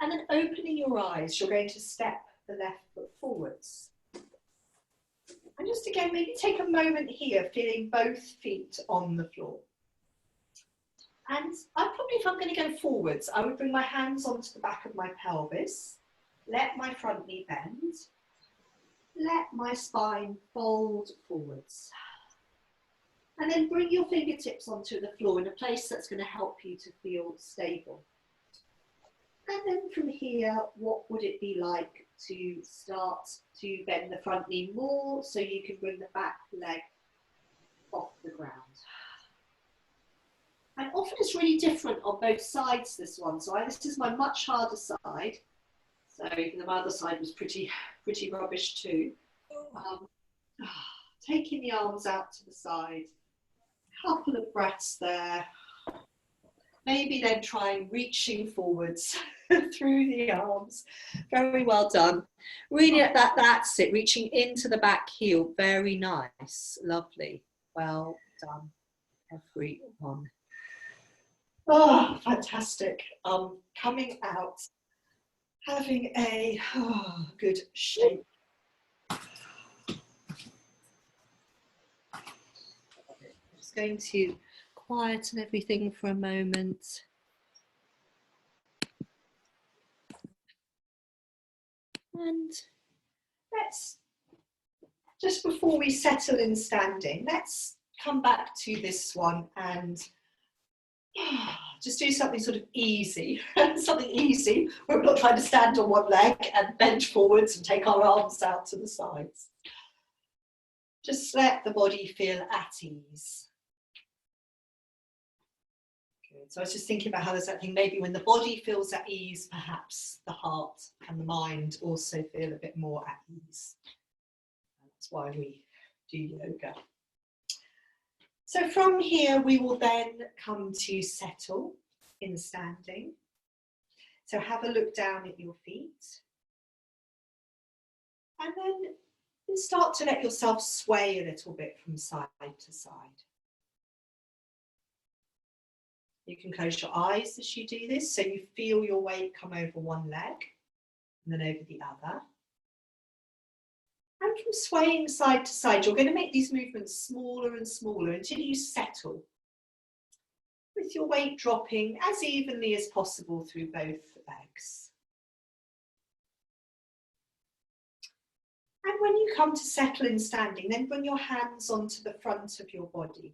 And then opening your eyes, you're going to step the left foot forwards. And just again, maybe take a moment here, feeling both feet on the floor. And if I'm going to go forwards, I would bring my hands onto the back of my pelvis, let my front knee bend, let my spine fold forwards. And then bring your fingertips onto the floor in a place that's going to help you to feel stable. And then from here, what would it be like to start to bend the front knee more so you can bring the back leg off the ground? And often it's really different on both sides, this one. So this is my much harder side. So even my other side was pretty rubbish too. Taking the arms out to the side, couple of breaths there. Maybe then try reaching forwards through the arms. Very well done. Really, that's it, reaching into the back heel. Very nice, lovely. Well done, everyone. Oh, fantastic. Coming out, having a good shake. Just going to quieten everything for a moment. And let's, just before we settle in standing, let's come back to this one and just do something sort of easy. Something easy. We're not trying to stand on one leg and bend forwards and take our arms out to the sides. Just let the body feel at ease. Good. So I was just thinking about how there's that thing, maybe when the body feels at ease, perhaps the heart and the mind also feel a bit more at ease. That's why we do yoga. So from here, we will then come to settle in standing. So have a look down at your feet. And then start to let yourself sway a little bit from side to side. You can close your eyes as you do this, so you feel your weight come over one leg and then over the other. And from swaying side to side, you're going to make these movements smaller and smaller until you settle, with your weight dropping as evenly as possible through both legs. And when you come to settle in standing, then bring your hands onto the front of your body.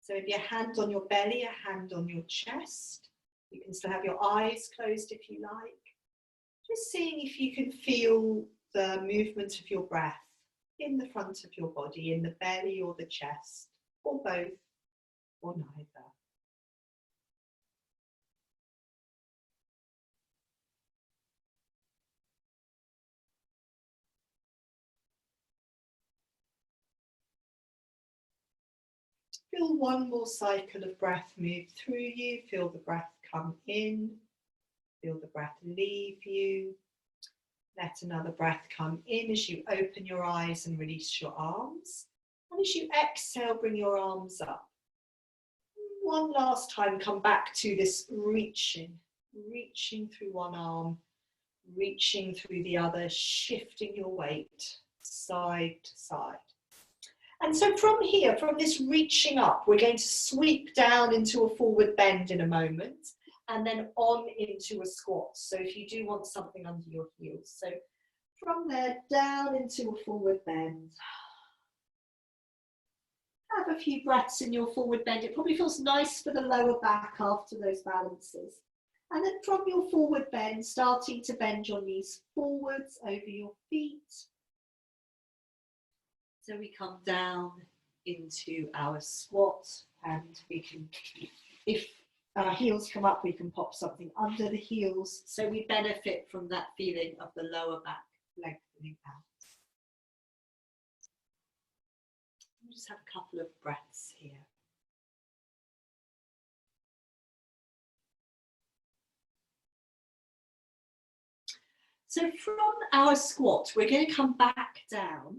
So maybe a hand on your belly, a hand on your chest, You can still have your eyes closed if you like. Just seeing if you can feel the movement of your breath in the front of your body, in the belly or the chest, or both, or neither. Feel one more cycle of breath move through you. Feel the breath come in. Feel the breath leave you. Let another breath come in as you open your eyes and release your arms. And as you exhale, bring your arms up. One last time, come back to this reaching through one arm, reaching through the other, shifting your weight side to side. And so from here, from this reaching up, we're going to sweep down into a forward bend in a moment, and then on into a squat. So if you do want something under your heels. So from there, down into a forward bend. Have a few breaths in your forward bend. It probably feels nice for the lower back after those balances. And then from your forward bend, starting to bend your knees forwards over your feet. So we come down into our squat, and we can, if our heels come up, we can pop something under the heels. So we benefit from that feeling of the lower back lengthening out. We'll just have a couple of breaths here. So from our squat, we're going to come back down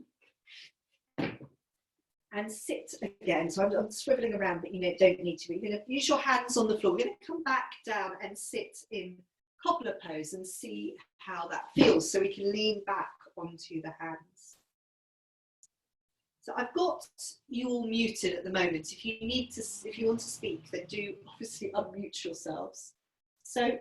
and sit again. So I'm swiveling around, but you don't need to. You're going to use your hands on the floor. We're going to come back down and sit in cobbler pose and see how that feels. So we can lean back onto the hands. So I've got you all muted at the moment. If you want to speak, then do obviously unmute yourselves. So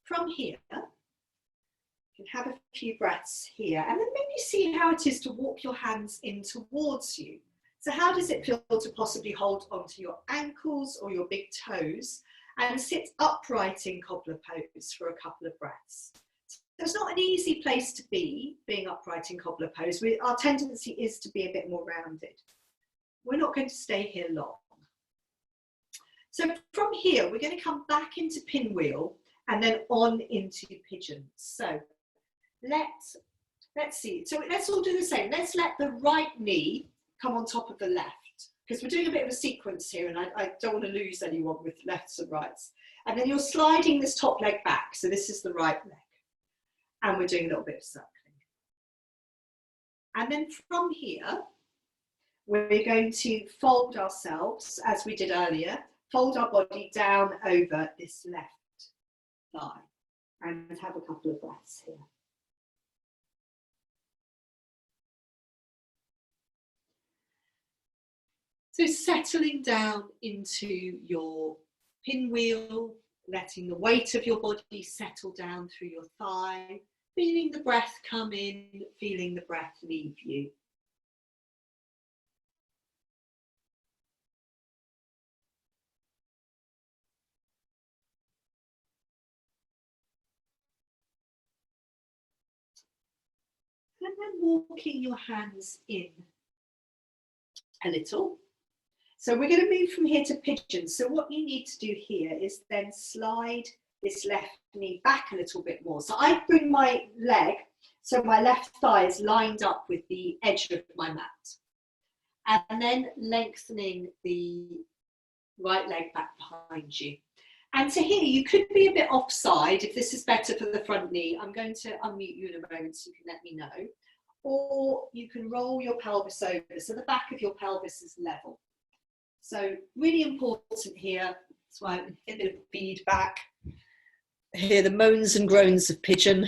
from here, you can have a few breaths here, and then maybe see how it is to walk your hands in towards you. So how does it feel to possibly hold onto your ankles or your big toes and sit upright in cobbler pose for a couple of breaths? So it's not an easy place to be, being upright in cobbler pose. Our tendency is to be a bit more rounded. We're not going to stay here long. So from here, we're going to come back into pinwheel and then on into pigeon. So let's see. So let's all do the same. Let's let the right knee come on top of the left, because we're doing a bit of a sequence here, and I don't want to lose anyone with lefts and rights. And then you're sliding this top leg back. So this is the right leg. And we're doing a little bit of circling. And then from here, we're going to fold ourselves, as we did earlier, fold our body down over this left thigh, and have a couple of breaths here. So settling down into your pinwheel, letting the weight of your body settle down through your thigh, feeling the breath come in, feeling the breath leave you. And then walking your hands in a little. So we're going to move from here to pigeon. So what you need to do here is then slide this left knee back a little bit more. So I bring my leg, so my left thigh is lined up with the edge of my mat. And then lengthening the right leg back behind you. And so here, you could be a bit offside if this is better for the front knee. I'm going to unmute you in a moment so you can let me know. Or you can roll your pelvis over so the back of your pelvis is level. So really important here. That's why I get a bit of feedback. I hear the moans and groans of pigeon.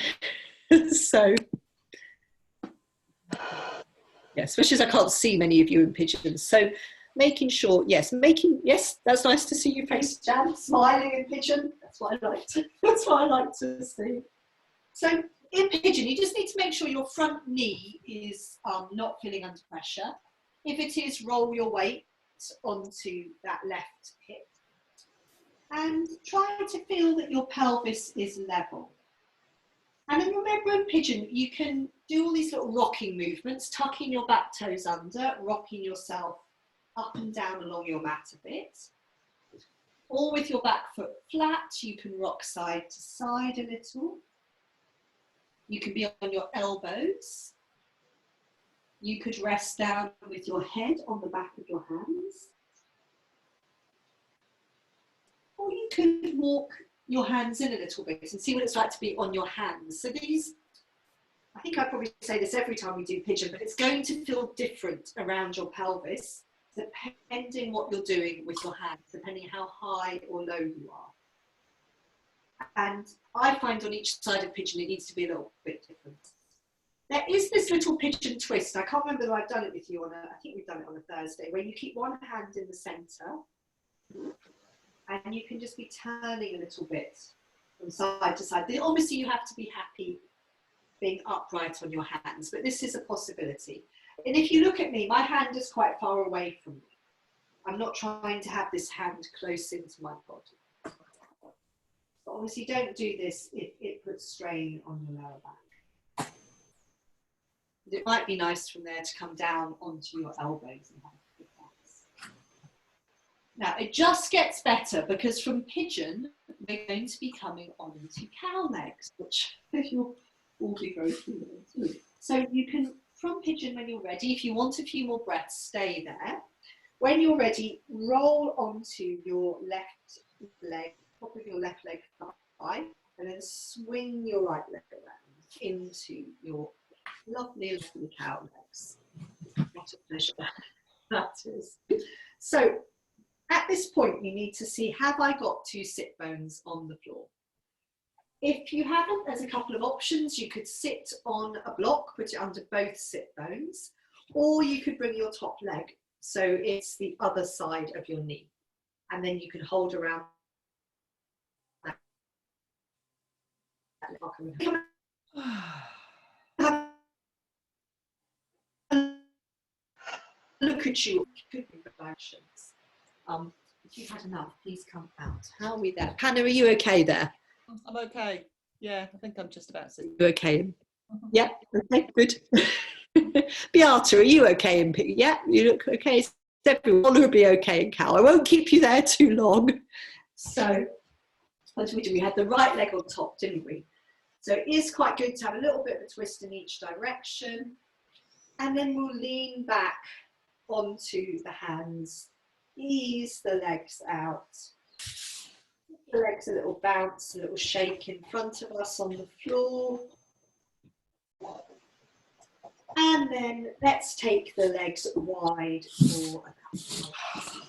So, yeah, especially as I can't see many of you in pigeons. So making sure, yes, that's nice to see your face, Jan, smiling in pigeon. That's what I like to see. So in pigeon, you just need to make sure your front knee is not feeling under pressure. If it is, roll your weight onto that left hip. And try to feel that your pelvis is level. And then remember in pigeon, you can do all these little rocking movements, tucking your back toes under, rocking yourself up and down along your mat a bit. Or with your back foot flat, you can rock side to side a little. You can be on your elbows. You could rest down with your head on the back of your hands. Or you could walk your hands in a little bit and see what it's like to be on your hands. So these, I think I probably say this every time we do pigeon, but it's going to feel different around your pelvis, depending what you're doing with your hands, depending how high or low you are. And I find on each side of pigeon, it needs to be a little bit different. There is this little pigeon twist. I can't remember that I've done it with you on I think we've done it on a Thursday, where you keep one hand in the center and you can just be turning a little bit from side to side. Obviously you have to be happy being upright on your hands, but this is a possibility. And if you look at me, my hand is quite far away from me. I'm not trying to have this hand close into my body. But obviously don't do this if it puts strain on your lower back. It might be nice from there to come down onto your elbows and have good backs. Now it just gets better because from pigeon, we're going to be coming on into cow legs, which you'll all be very familiar with. So you can, from pigeon when you're ready, if you want a few more breaths, stay there. When you're ready, roll onto your left leg, top of your left leg thigh, and then swing your right leg around into your lovely little cow legs. What a pleasure that is. So at this point, you need to see, have I got 2 sit bones on the floor? If you haven't, there's a couple of options. You could sit on a block, put it under both sit bones, or you could bring your top leg so it's the other side of your knee, and then you can hold around that. Look at you. If you've had enough, please come out. How are we there? Hannah, are you okay there? I'm okay. Yeah, I think I'm just about to. You okay? Yeah, okay, good. Beata, are you okay? Yeah, you look okay. Everyone will be okay in cow. I won't keep you there too long. So, what did we do? We had the right leg on top, didn't we? So it is quite good to have a little bit of a twist in each direction. And then we'll lean back onto the hands. Ease the legs out. The legs a little bounce, a little shake in front of us on the floor. And then let's take the legs wide for a couple of minutes.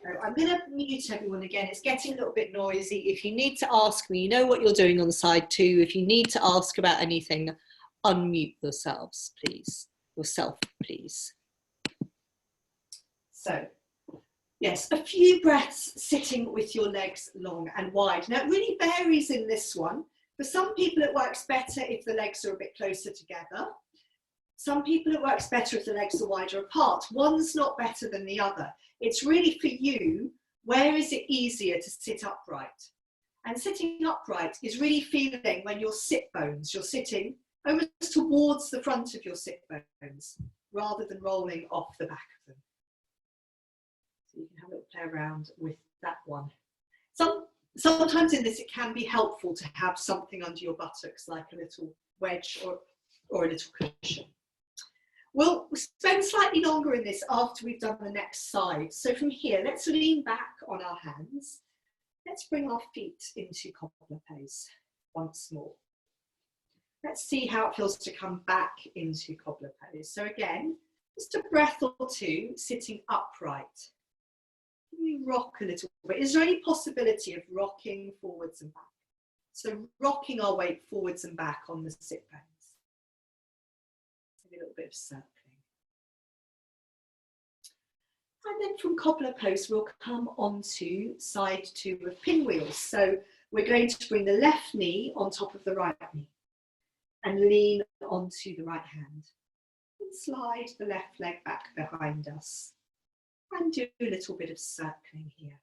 So I'm going to mute everyone again. It's getting a little bit noisy. If you need to ask me, you know what you're doing on side 2. If you need to ask about anything, unmute yourselves, please. Yourself, please. So, yes, a few breaths sitting with your legs long and wide. Now, it really varies in this one. For some people, it works better if the legs are a bit closer together. Some people, it works better if the legs are wider apart. One's not better than the other. It's really for you, where is it easier to sit upright? And sitting upright is really feeling when your sit bones, you're sitting almost towards the front of your sit bones, rather than rolling off the back of them. So you can have a little play around with that one. Sometimes in this, it can be helpful to have something under your buttocks, like a little wedge or a little cushion. We'll spend slightly longer in this after we've done the next side. So from here, let's lean back on our hands. Let's bring our feet into cobbler pose once more. Let's see how it feels to come back into cobbler pose. So again, just a breath or two, sitting upright. Can we rock a little bit? Is there any possibility of rocking forwards and back? So rocking our weight forwards and back on the sit bones. A little bit of circling. And then from cobbler pose, we'll come on to side 2 of pinwheels. So we're going to bring the left knee on top of the right knee and lean onto the right hand. And slide the left leg back behind us and do a little bit of circling here.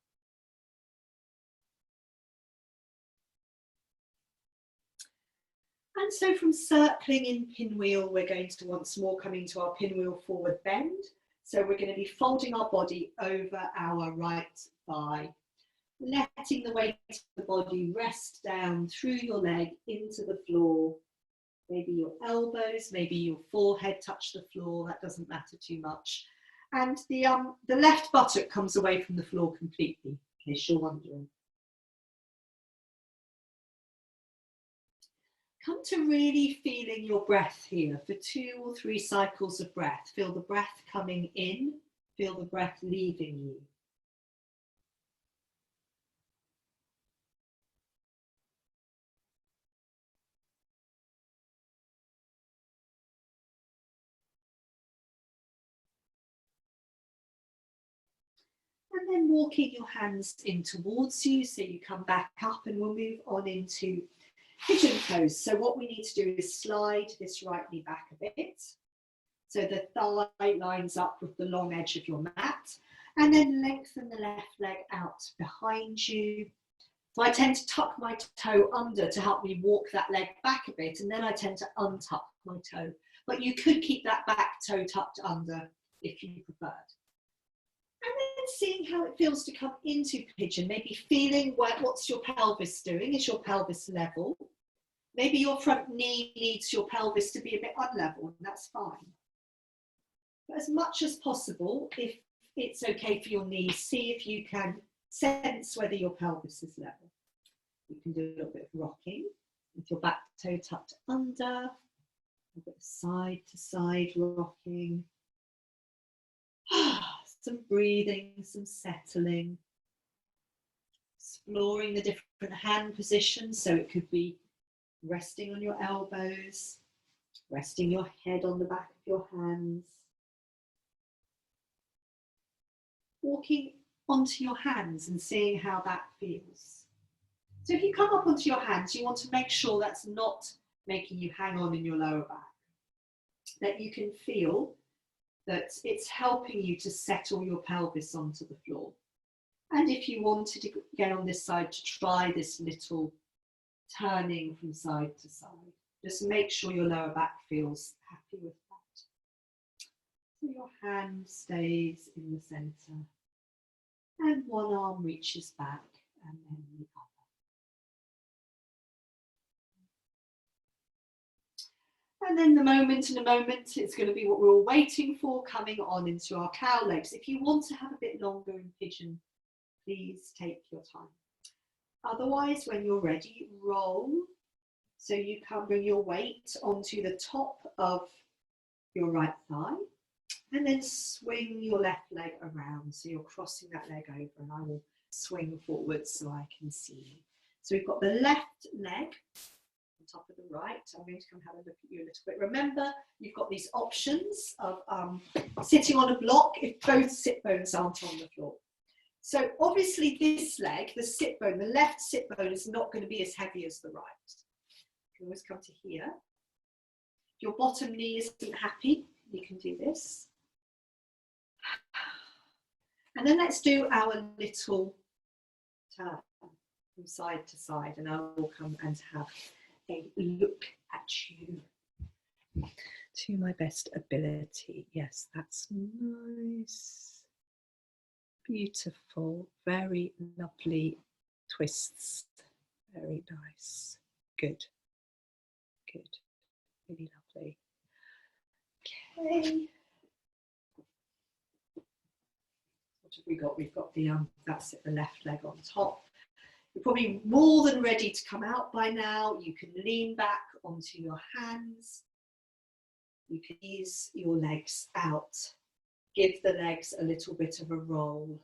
And so from circling in pinwheel, we're going to once more come into our pinwheel forward bend. So we're going to be folding our body over our right thigh, letting the weight of the body rest down through your leg into the floor. Maybe your elbows, maybe your forehead touch the floor, that doesn't matter too much. And the left buttock comes away from the floor completely, in case you're wondering. Come to really feeling your breath here for 2 or 3 cycles of breath. Feel the breath coming in, feel the breath leaving you. And then walking your hands in towards you, so you come back up, and we'll move on into pigeon pose. So what we need to do is slide this right knee back a bit, so the thigh lines up with the long edge of your mat, and then lengthen the left leg out behind you. So I tend to tuck my toe under to help me walk that leg back a bit, and then I tend to untuck my toe. But you could keep that back toe tucked under if you preferred. And then seeing how it feels to come into pigeon, maybe feeling what's your pelvis doing, is your pelvis level? Maybe your front knee needs your pelvis to be a bit unlevel, and that's fine. But as much as possible, if it's okay for your knees, see if you can sense whether your pelvis is level. You can do a little bit of rocking with your back toe tucked under, a bit of side to side rocking. Some breathing, some settling, exploring the different hand positions. So it could be resting on your elbows, resting your head on the back of your hands, walking onto your hands and seeing how that feels. So if you come up onto your hands, you want to make sure that's not making you hang on in your lower back, that you can feel that it's helping you to settle your pelvis onto the floor. And if you wanted to get on this side to try this little turning from side to side, just make sure your lower back feels happy with that. So your hand stays in the center, and one arm reaches back, and then the other. And then the moment in a moment, it's going to be what we're all waiting for, coming on into our cow legs. If you want to have a bit longer in pigeon, please take your time. Otherwise, when you're ready, roll. So you can bring your weight onto the top of your right thigh, and then swing your left leg around. So you're crossing that leg over, and I will swing forward so I can see you. So we've got the left leg top of the right. I'm going to come have a look at you a little bit. Remember, you've got these options of sitting on a block if both sit bones aren't on the floor. So obviously this leg, the sit bone, the left sit bone is not going to be as heavy as the right. You can always come to here. If your bottom knee isn't happy, you can do this. And then let's do our little turn from side to side, and I will come and have a look at you to my best ability. Yes, that's nice. Beautiful, very lovely twists. Very nice. Good. Good. Really lovely. Okay. What have we got? We've got the that's it, the left leg on top. You're probably more than ready to come out by now. You can lean back onto your hands. You can ease your legs out. Give the legs a little bit of a roll,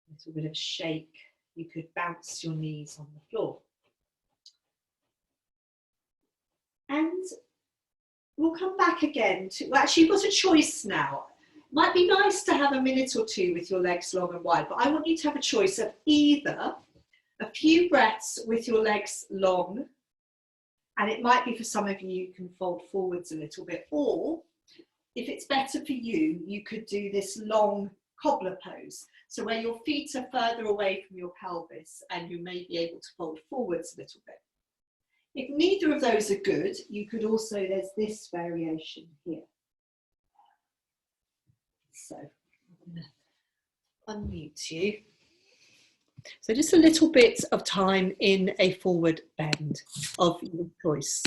a little bit of shake. You could bounce your knees on the floor. And we'll come back again to, well, actually you've got a choice now. Might be nice to have a minute or two with your legs long and wide, but I want you to have a choice of either a few breaths with your legs long, and it might be for some of you can fold forwards a little bit, or if it's better for you, you could do this long cobbler pose. So where your feet are further away from your pelvis and you may be able to fold forwards a little bit. If neither of those are good, you could also, there's this variation here. So I'm going to unmute you. So just a little bit of time in a forward bend of your choice.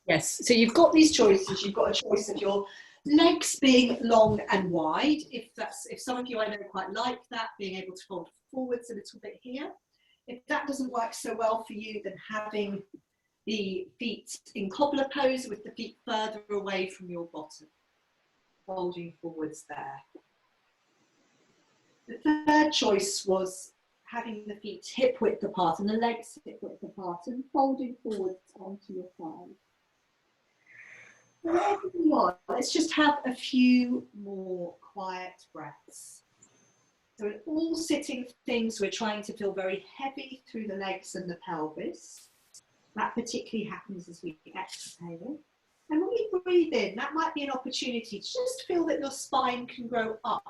Yes, so you've got these choices. You've got a choice of your legs being long and wide. If some of you I know quite like that, being able to fold forwards a little bit here. If that doesn't work so well for you, then having the feet in cobbler pose with the feet further away from your bottom, folding forwards there. The third choice was having the feet hip width apart and the legs hip width apart and folding forwards onto your thighs. Wherever you are, let's just have a few more quiet breaths. So in all sitting things, we're trying to feel very heavy through the legs and the pelvis. That particularly happens as we exhale. And when we breathe in, that might be an opportunity to just feel that your spine can grow up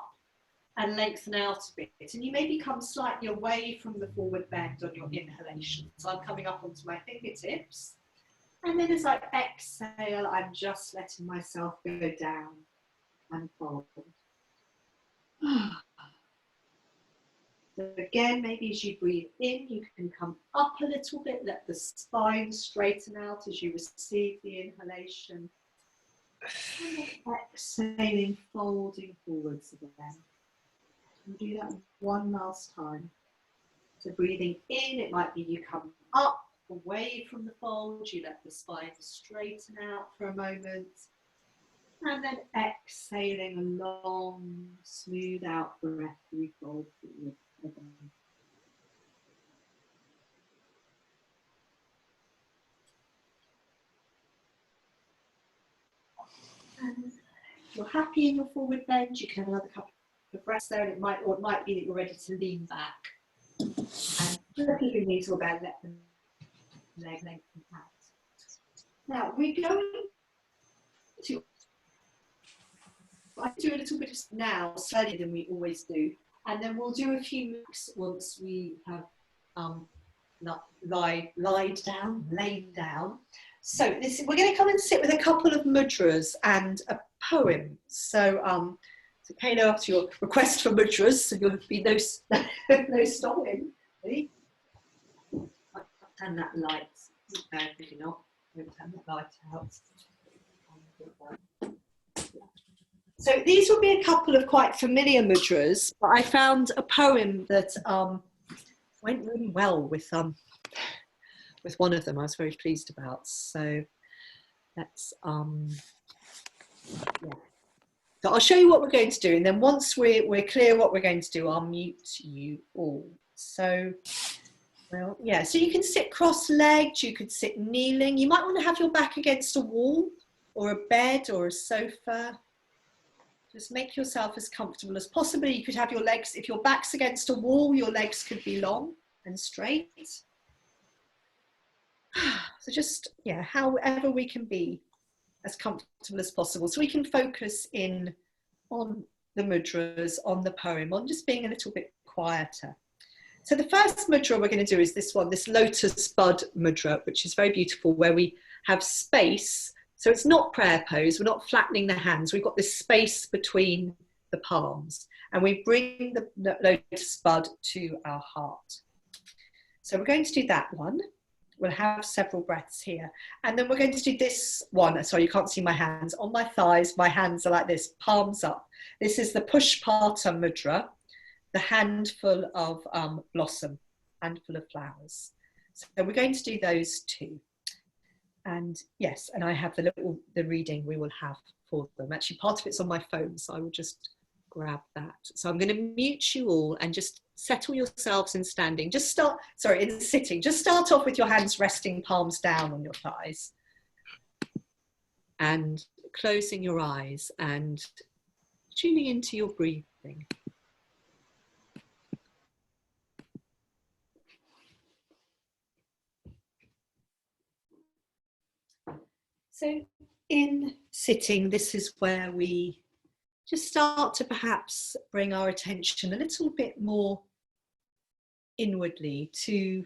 and lengthen out a bit. And you may become slightly away from the forward bend on your inhalation. So I'm coming up onto my fingertips. And then as I exhale, I'm just letting myself go down and fold. So again, maybe as you breathe in, you can come up a little bit, let the spine straighten out as you receive the inhalation. And then exhaling, folding forwards again. And do that one last time. So breathing in, it might be you come up, away from the fold, you let the spine straighten out for a moment. And then exhaling a long, smooth out breath, you fold forward again. And if you're happy in your forward bend, you can have another couple of breaths there, and it might be that you're ready to lean back. And just keep your knees or bend, let the leg lengthen out. Now we're going to do a little bit of now, slightly than we always do, and then we'll do a few moves once we have laid down. So we're going to come and sit with a couple of mudras and a poem. So Kayla, after your request for mudras, so there'll be no stopping. Ready? Turn that light. No, maybe not. We'll turn that light out. So these will be a couple of quite familiar mudras, but I found a poem that went really well with one of them. I was very pleased about. So let's yeah. So I'll show you what we're going to do, and then once we're clear what we're going to do, I'll mute you all. So. Well, yeah, so you can sit cross-legged, you could sit kneeling. You might want to have your back against a wall or a bed or a sofa. Just make yourself as comfortable as possible. You could have your legs, if your back's against a wall, your legs could be long and straight. So just, yeah, however we can be as comfortable as possible. So we can focus in on the mudras, on the poem, on just being a little bit quieter. So the first mudra we're going to do is this one, this lotus bud mudra, which is very beautiful, where we have space. So it's not prayer pose, we're not flattening the hands, we've got this space between the palms, and we bring the lotus bud to our heart. So we're going to do that one. We'll have several breaths here. And then we're going to do this one. Sorry, you can't see my hands. On my thighs, my hands are like this, palms up. This is the Pushpata mudra. The handful of blossom, handful of flowers. So we're going to do those two. And yes, and I have the reading we will have for them. Actually, part of it's on my phone, so I will just grab that. So I'm going to mute you all and just settle yourselves in standing. In sitting. Just start off with your hands resting palms down on your thighs. And closing your eyes and tuning into your breathing. So in sitting, this is where we just start to perhaps bring our attention a little bit more inwardly to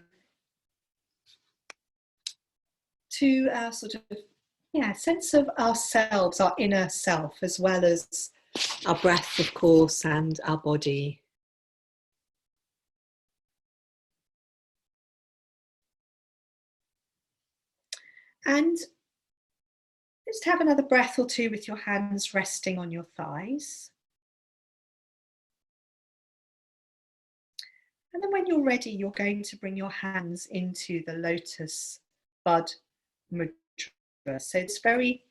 our sort of sense of ourselves, our inner self, as well as our breath, of course, and our body. And just have another breath or two with your hands resting on your thighs. And then when you're ready, you're going to bring your hands into the lotus bud mudra. So it's very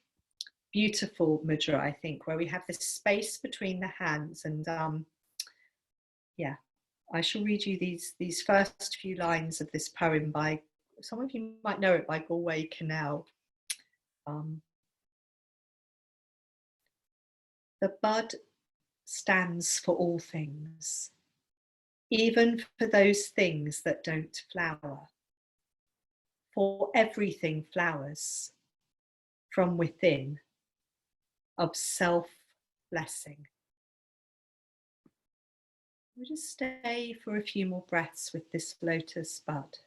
beautiful mudra, I think, where we have this space between the hands. And I shall read you these first few lines of this poem by, some of you might know it, by Galway Kinnell. The bud stands for all things, even for those things that don't flower. For everything flowers from within of self-blessing. We'll just stay for a few more breaths with this lotus bud.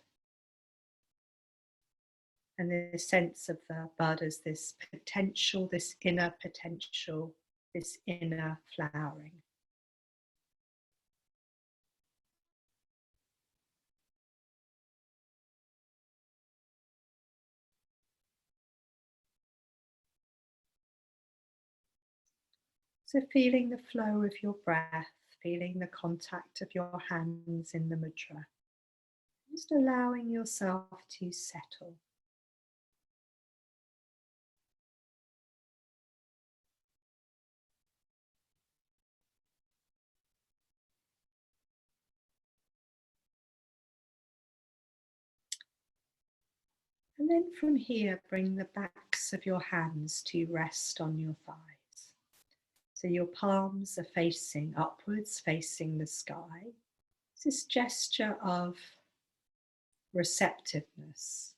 And the sense of the bud as this potential, this inner potential, this inner flowering. So feeling the flow of your breath, feeling the contact of your hands in the mudra. Just allowing yourself to settle. And then from here, bring the backs of your hands to rest on your thighs. So your palms are facing upwards, facing the sky. It's this gesture of receptiveness.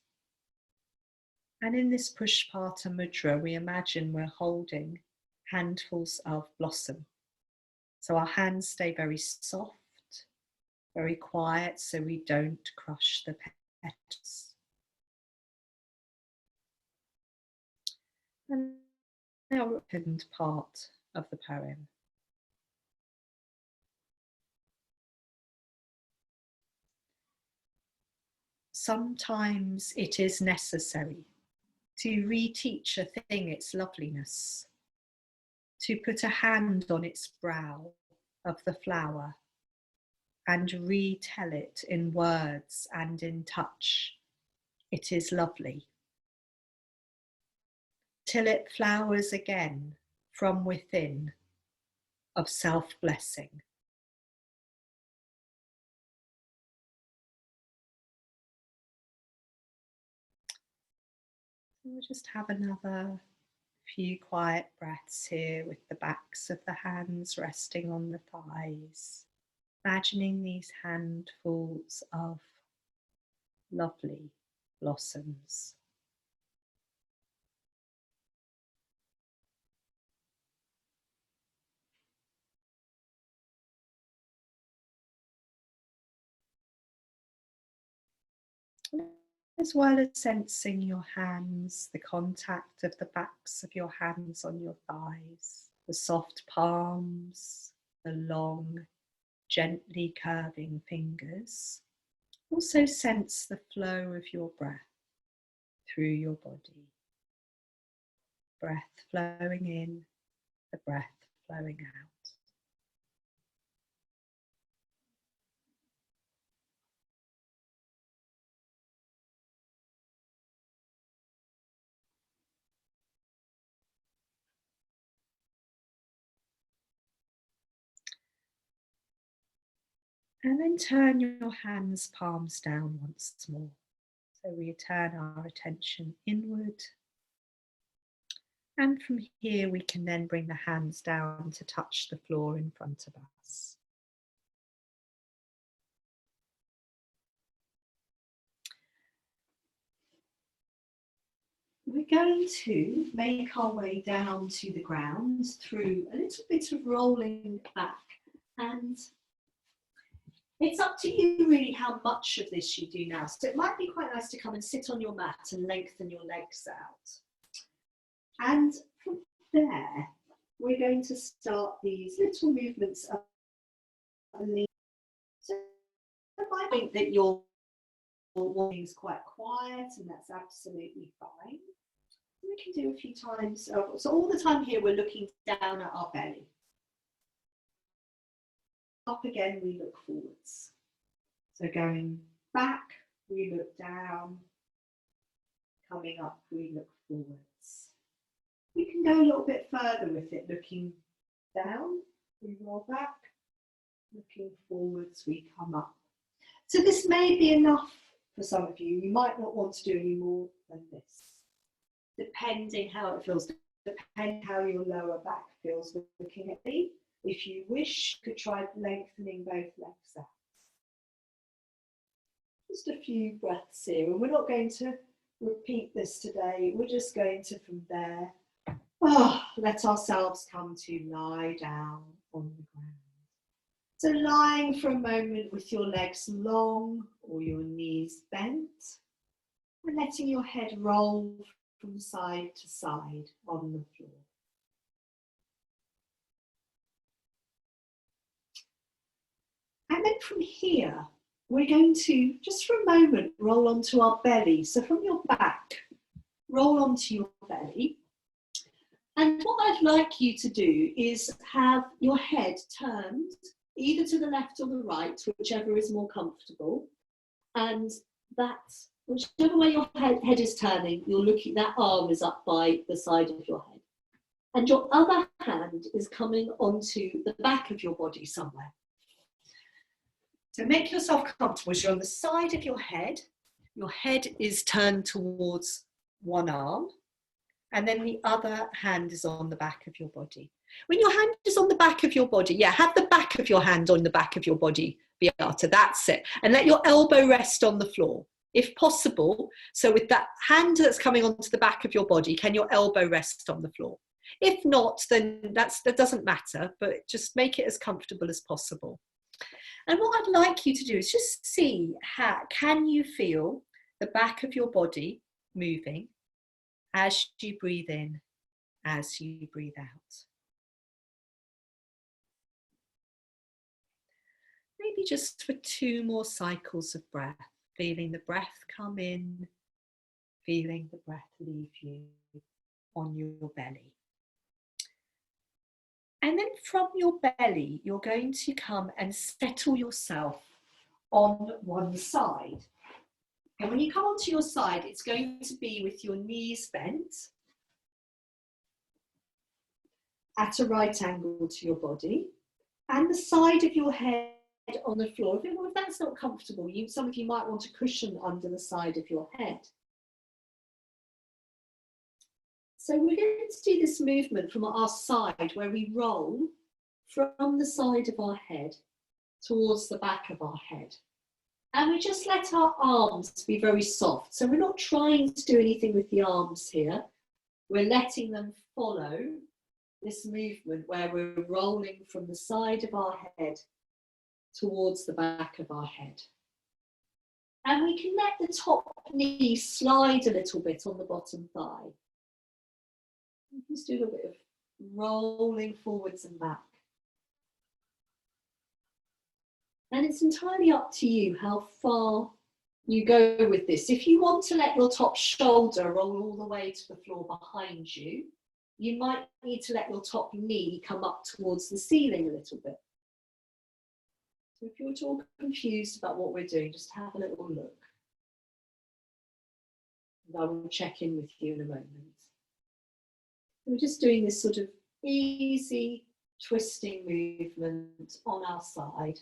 And in this Pushpata mudra, we imagine we're holding handfuls of blossom. So our hands stay very soft, very quiet, so we don't crush the petals. And now the second part of the poem. Sometimes it is necessary to reteach a thing its loveliness, to put a hand on its brow of the flower and retell it in words and in touch. It is lovely. Till it flowers again from within of self-blessing. We'll just have another few quiet breaths here with the backs of the hands resting on the thighs, imagining these handfuls of lovely blossoms. As well as sensing your hands, the contact of the backs of your hands on your thighs, the soft palms, the long, gently curving fingers. Also sense the flow of your breath through your body. Breath flowing in, the breath flowing out. And then turn your hands, palms down once more. So we turn our attention inward. And from here, we can then bring the hands down to touch the floor in front of us. We're going to make our way down to the ground through a little bit of rolling back. And It's up to you really how much of this you do now. So it might be quite nice to come and sit on your mat and lengthen your legs out. And from there, we're going to start these little movements up. So if I think that your morning is quite quiet, and that's absolutely fine. We can do a few times. So all the time here, we're looking down at our belly. Up again, we look forwards. So going back, we look down. Coming up, we look forwards. We can go a little bit further with it, looking down, we roll back. Looking forwards, we come up. So this may be enough for some of you. You might not want to do any more than this, depending how it feels, depending how your lower back feels looking at me. If you wish, you could try lengthening both legs out. Just a few breaths here, and we're not going to repeat this today. We're just going to, from there, let ourselves come to lie down on the ground. So lying for a moment with your legs long or your knees bent, and letting your head roll from side to side on the floor. And then from here, we're going to, just for a moment, roll onto our belly. So from your back, roll onto your belly. And what I'd like you to do is have your head turned either to the left or the right, whichever is more comfortable. And that's, whichever way your head is turning, you're looking, that arm is up by the side of your head. And your other hand is coming onto the back of your body somewhere. So make yourself comfortable as you're on the side of your head is turned towards one arm, and then the other hand is on the back of your body. When your hand is on the back of your body, have the back of your hand on the back of your body, Beata, that's it. And let your elbow rest on the floor, if possible. So with that hand that's coming onto the back of your body, can your elbow rest on the floor? If not, then that doesn't matter, but just make it as comfortable as possible. And what I'd like you to do is just see how can you feel the back of your body moving as you breathe in, as you breathe out. Maybe just for 2 more cycles of breath, feeling the breath come in, feeling the breath leave you on your belly. And then from your belly, you're going to come and settle yourself on one side. And when you come onto your side, it's going to be with your knees bent at a right angle to your body, and the side of your head on the floor. If that's not comfortable, some of you might want a cushion under the side of your head. So we're going to do this movement from our side, where we roll from the side of our head towards the back of our head. And we just let our arms be very soft. So we're not trying to do anything with the arms here. We're letting them follow this movement where we're rolling from the side of our head towards the back of our head. And we can let the top knee slide a little bit on the bottom thigh. Just do a little bit of rolling forwards and back. And it's entirely up to you how far you go with this. If you want to let your top shoulder roll all the way to the floor behind you, you might need to let your top knee come up towards the ceiling a little bit. So if you're at all confused about what we're doing, just have a little look. And I will check in with you in a moment. We're just doing this sort of easy twisting movement on our side,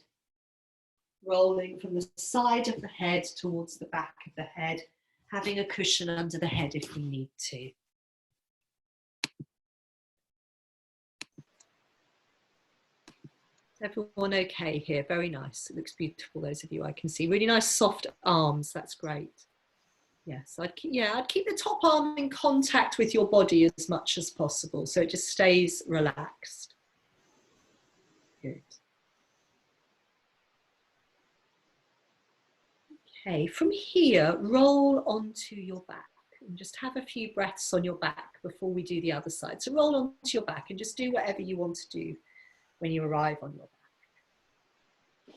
rolling from the side of the head towards the back of the head, having a cushion under the head if we need to. Everyone okay here? Very nice. It looks beautiful, those of you I can see. Really nice soft arms, that's great. Yes, I'd keep the top arm in contact with your body as much as possible, so it just stays relaxed. Good. Okay, from here, roll onto your back and just have a few breaths on your back before we do the other side. So roll onto your back and just do whatever you want to do when you arrive on your back.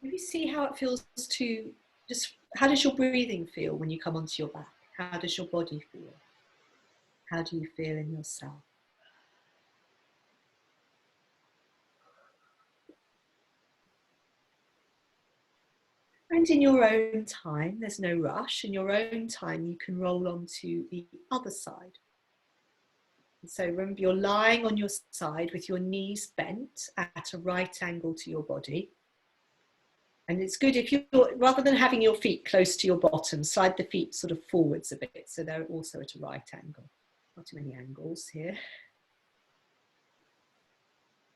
Maybe see how it feels to just, how does your breathing feel when you come onto your back? How does your body feel? How do you feel in yourself? And in your own time, there's no rush, in your own time you can roll onto the other side. And so remember, you're lying on your side with your knees bent at a right angle to your body. And it's good if you're, rather than having your feet close to your bottom, slide the feet sort of forwards a bit so they're also at a right angle. Not too many angles here.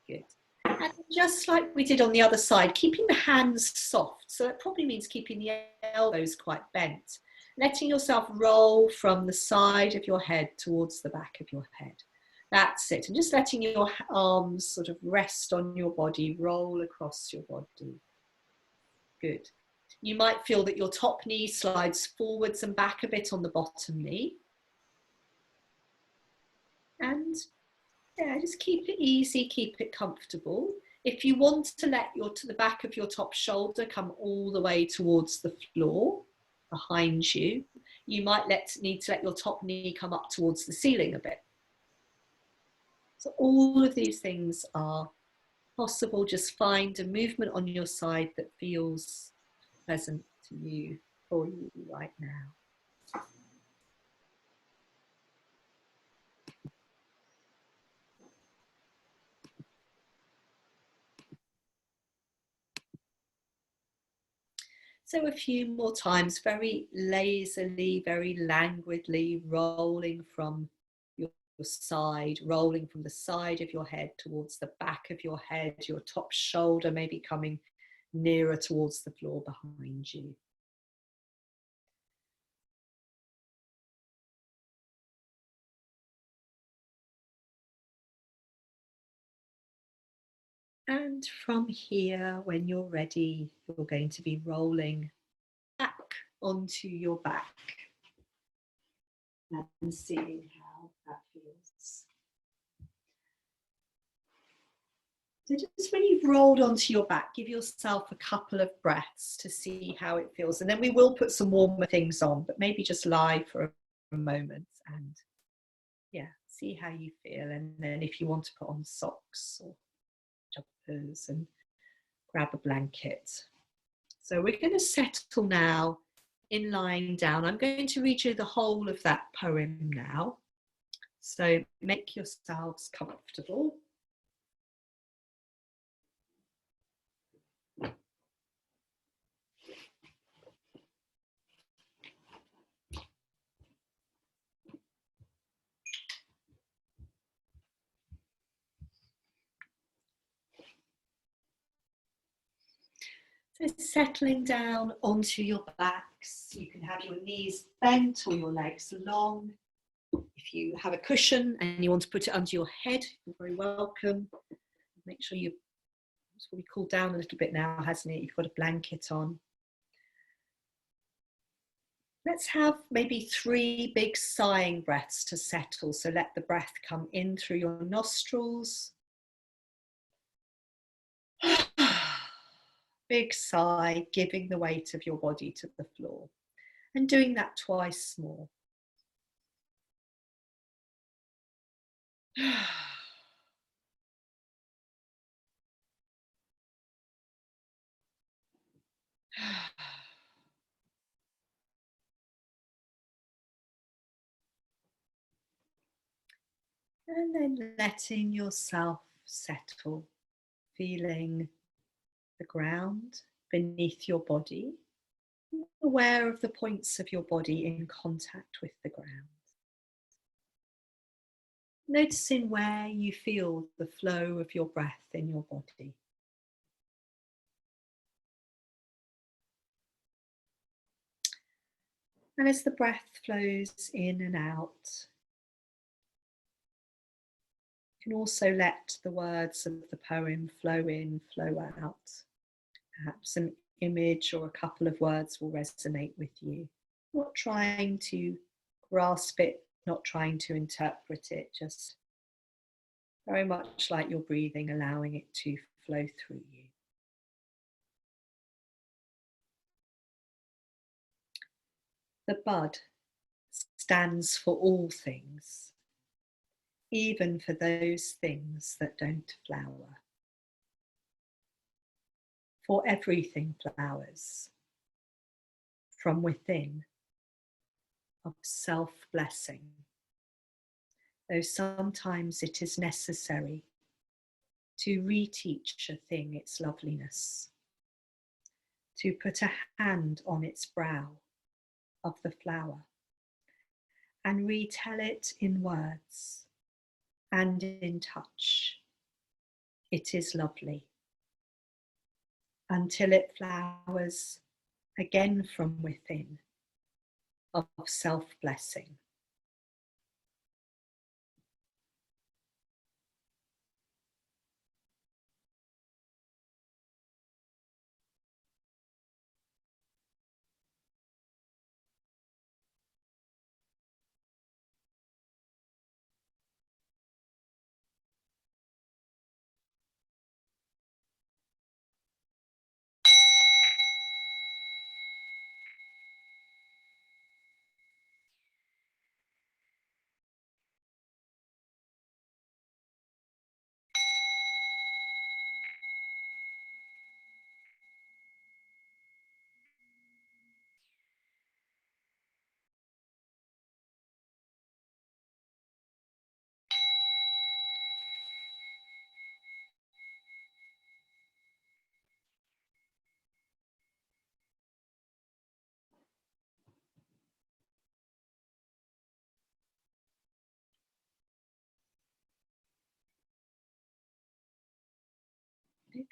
Good. And just like we did on the other side, keeping the hands soft. So that probably means keeping the elbows quite bent. Letting yourself roll from the side of your head towards the back of your head. That's it. And just letting your arms sort of rest on your body, roll across your body. Good. You might feel that your top knee slides forwards and back a bit on the bottom knee. And yeah, just keep it easy, keep it comfortable. If you want to let the back of your top shoulder come all the way towards the floor behind you, you might need to let your top knee come up towards the ceiling a bit. So all of these things are possible. Just find a movement on your side that feels pleasant to you, for you right now. So a few more times, very lazily, very languidly, rolling from your side, rolling from the side of your head towards the back of your head, your top shoulder maybe coming nearer towards the floor behind you. And from here, when you're ready, you're going to be rolling back onto your back and seeing how that feels. So just when you've rolled onto your back, give yourself a couple of breaths to see how it feels. And then we will put some warmer things on, but maybe just lie for a moment and yeah, see how you feel. And then if you want to put on socks or jumpers and grab a blanket. So we're going to settle now in lying down. I'm going to read you the whole of that poem now. So make yourselves comfortable. So settling down onto your backs, you can have your knees bent or your legs long. If you have a cushion and you want to put it under your head, you're very welcome. Make sure it's probably cooled down a little bit now, hasn't it? You've got a blanket on. Let's have maybe 3 big sighing breaths to settle. So let the breath come in through your nostrils. Big sigh, giving the weight of your body to the floor. And doing that twice more. And then letting yourself settle, feeling the ground beneath your body, aware of the points of your body in contact with the ground. Noticing where you feel the flow of your breath in your body. And as the breath flows in and out, you can also let the words of the poem flow in, flow out. Perhaps an image or a couple of words will resonate with you. Not trying to grasp it, not trying to interpret it, just very much like your breathing, allowing it to flow through you. The bud stands for all things, even for those things that don't flower. For everything flowers from within, of self-blessing, though sometimes it is necessary to reteach a thing its loveliness, to put a hand on its brow of the flower and retell it in words and in touch. It is lovely, until it flowers again from within, of self-blessing.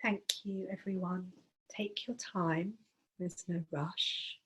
Thank you, everyone. Take your time, there's no rush.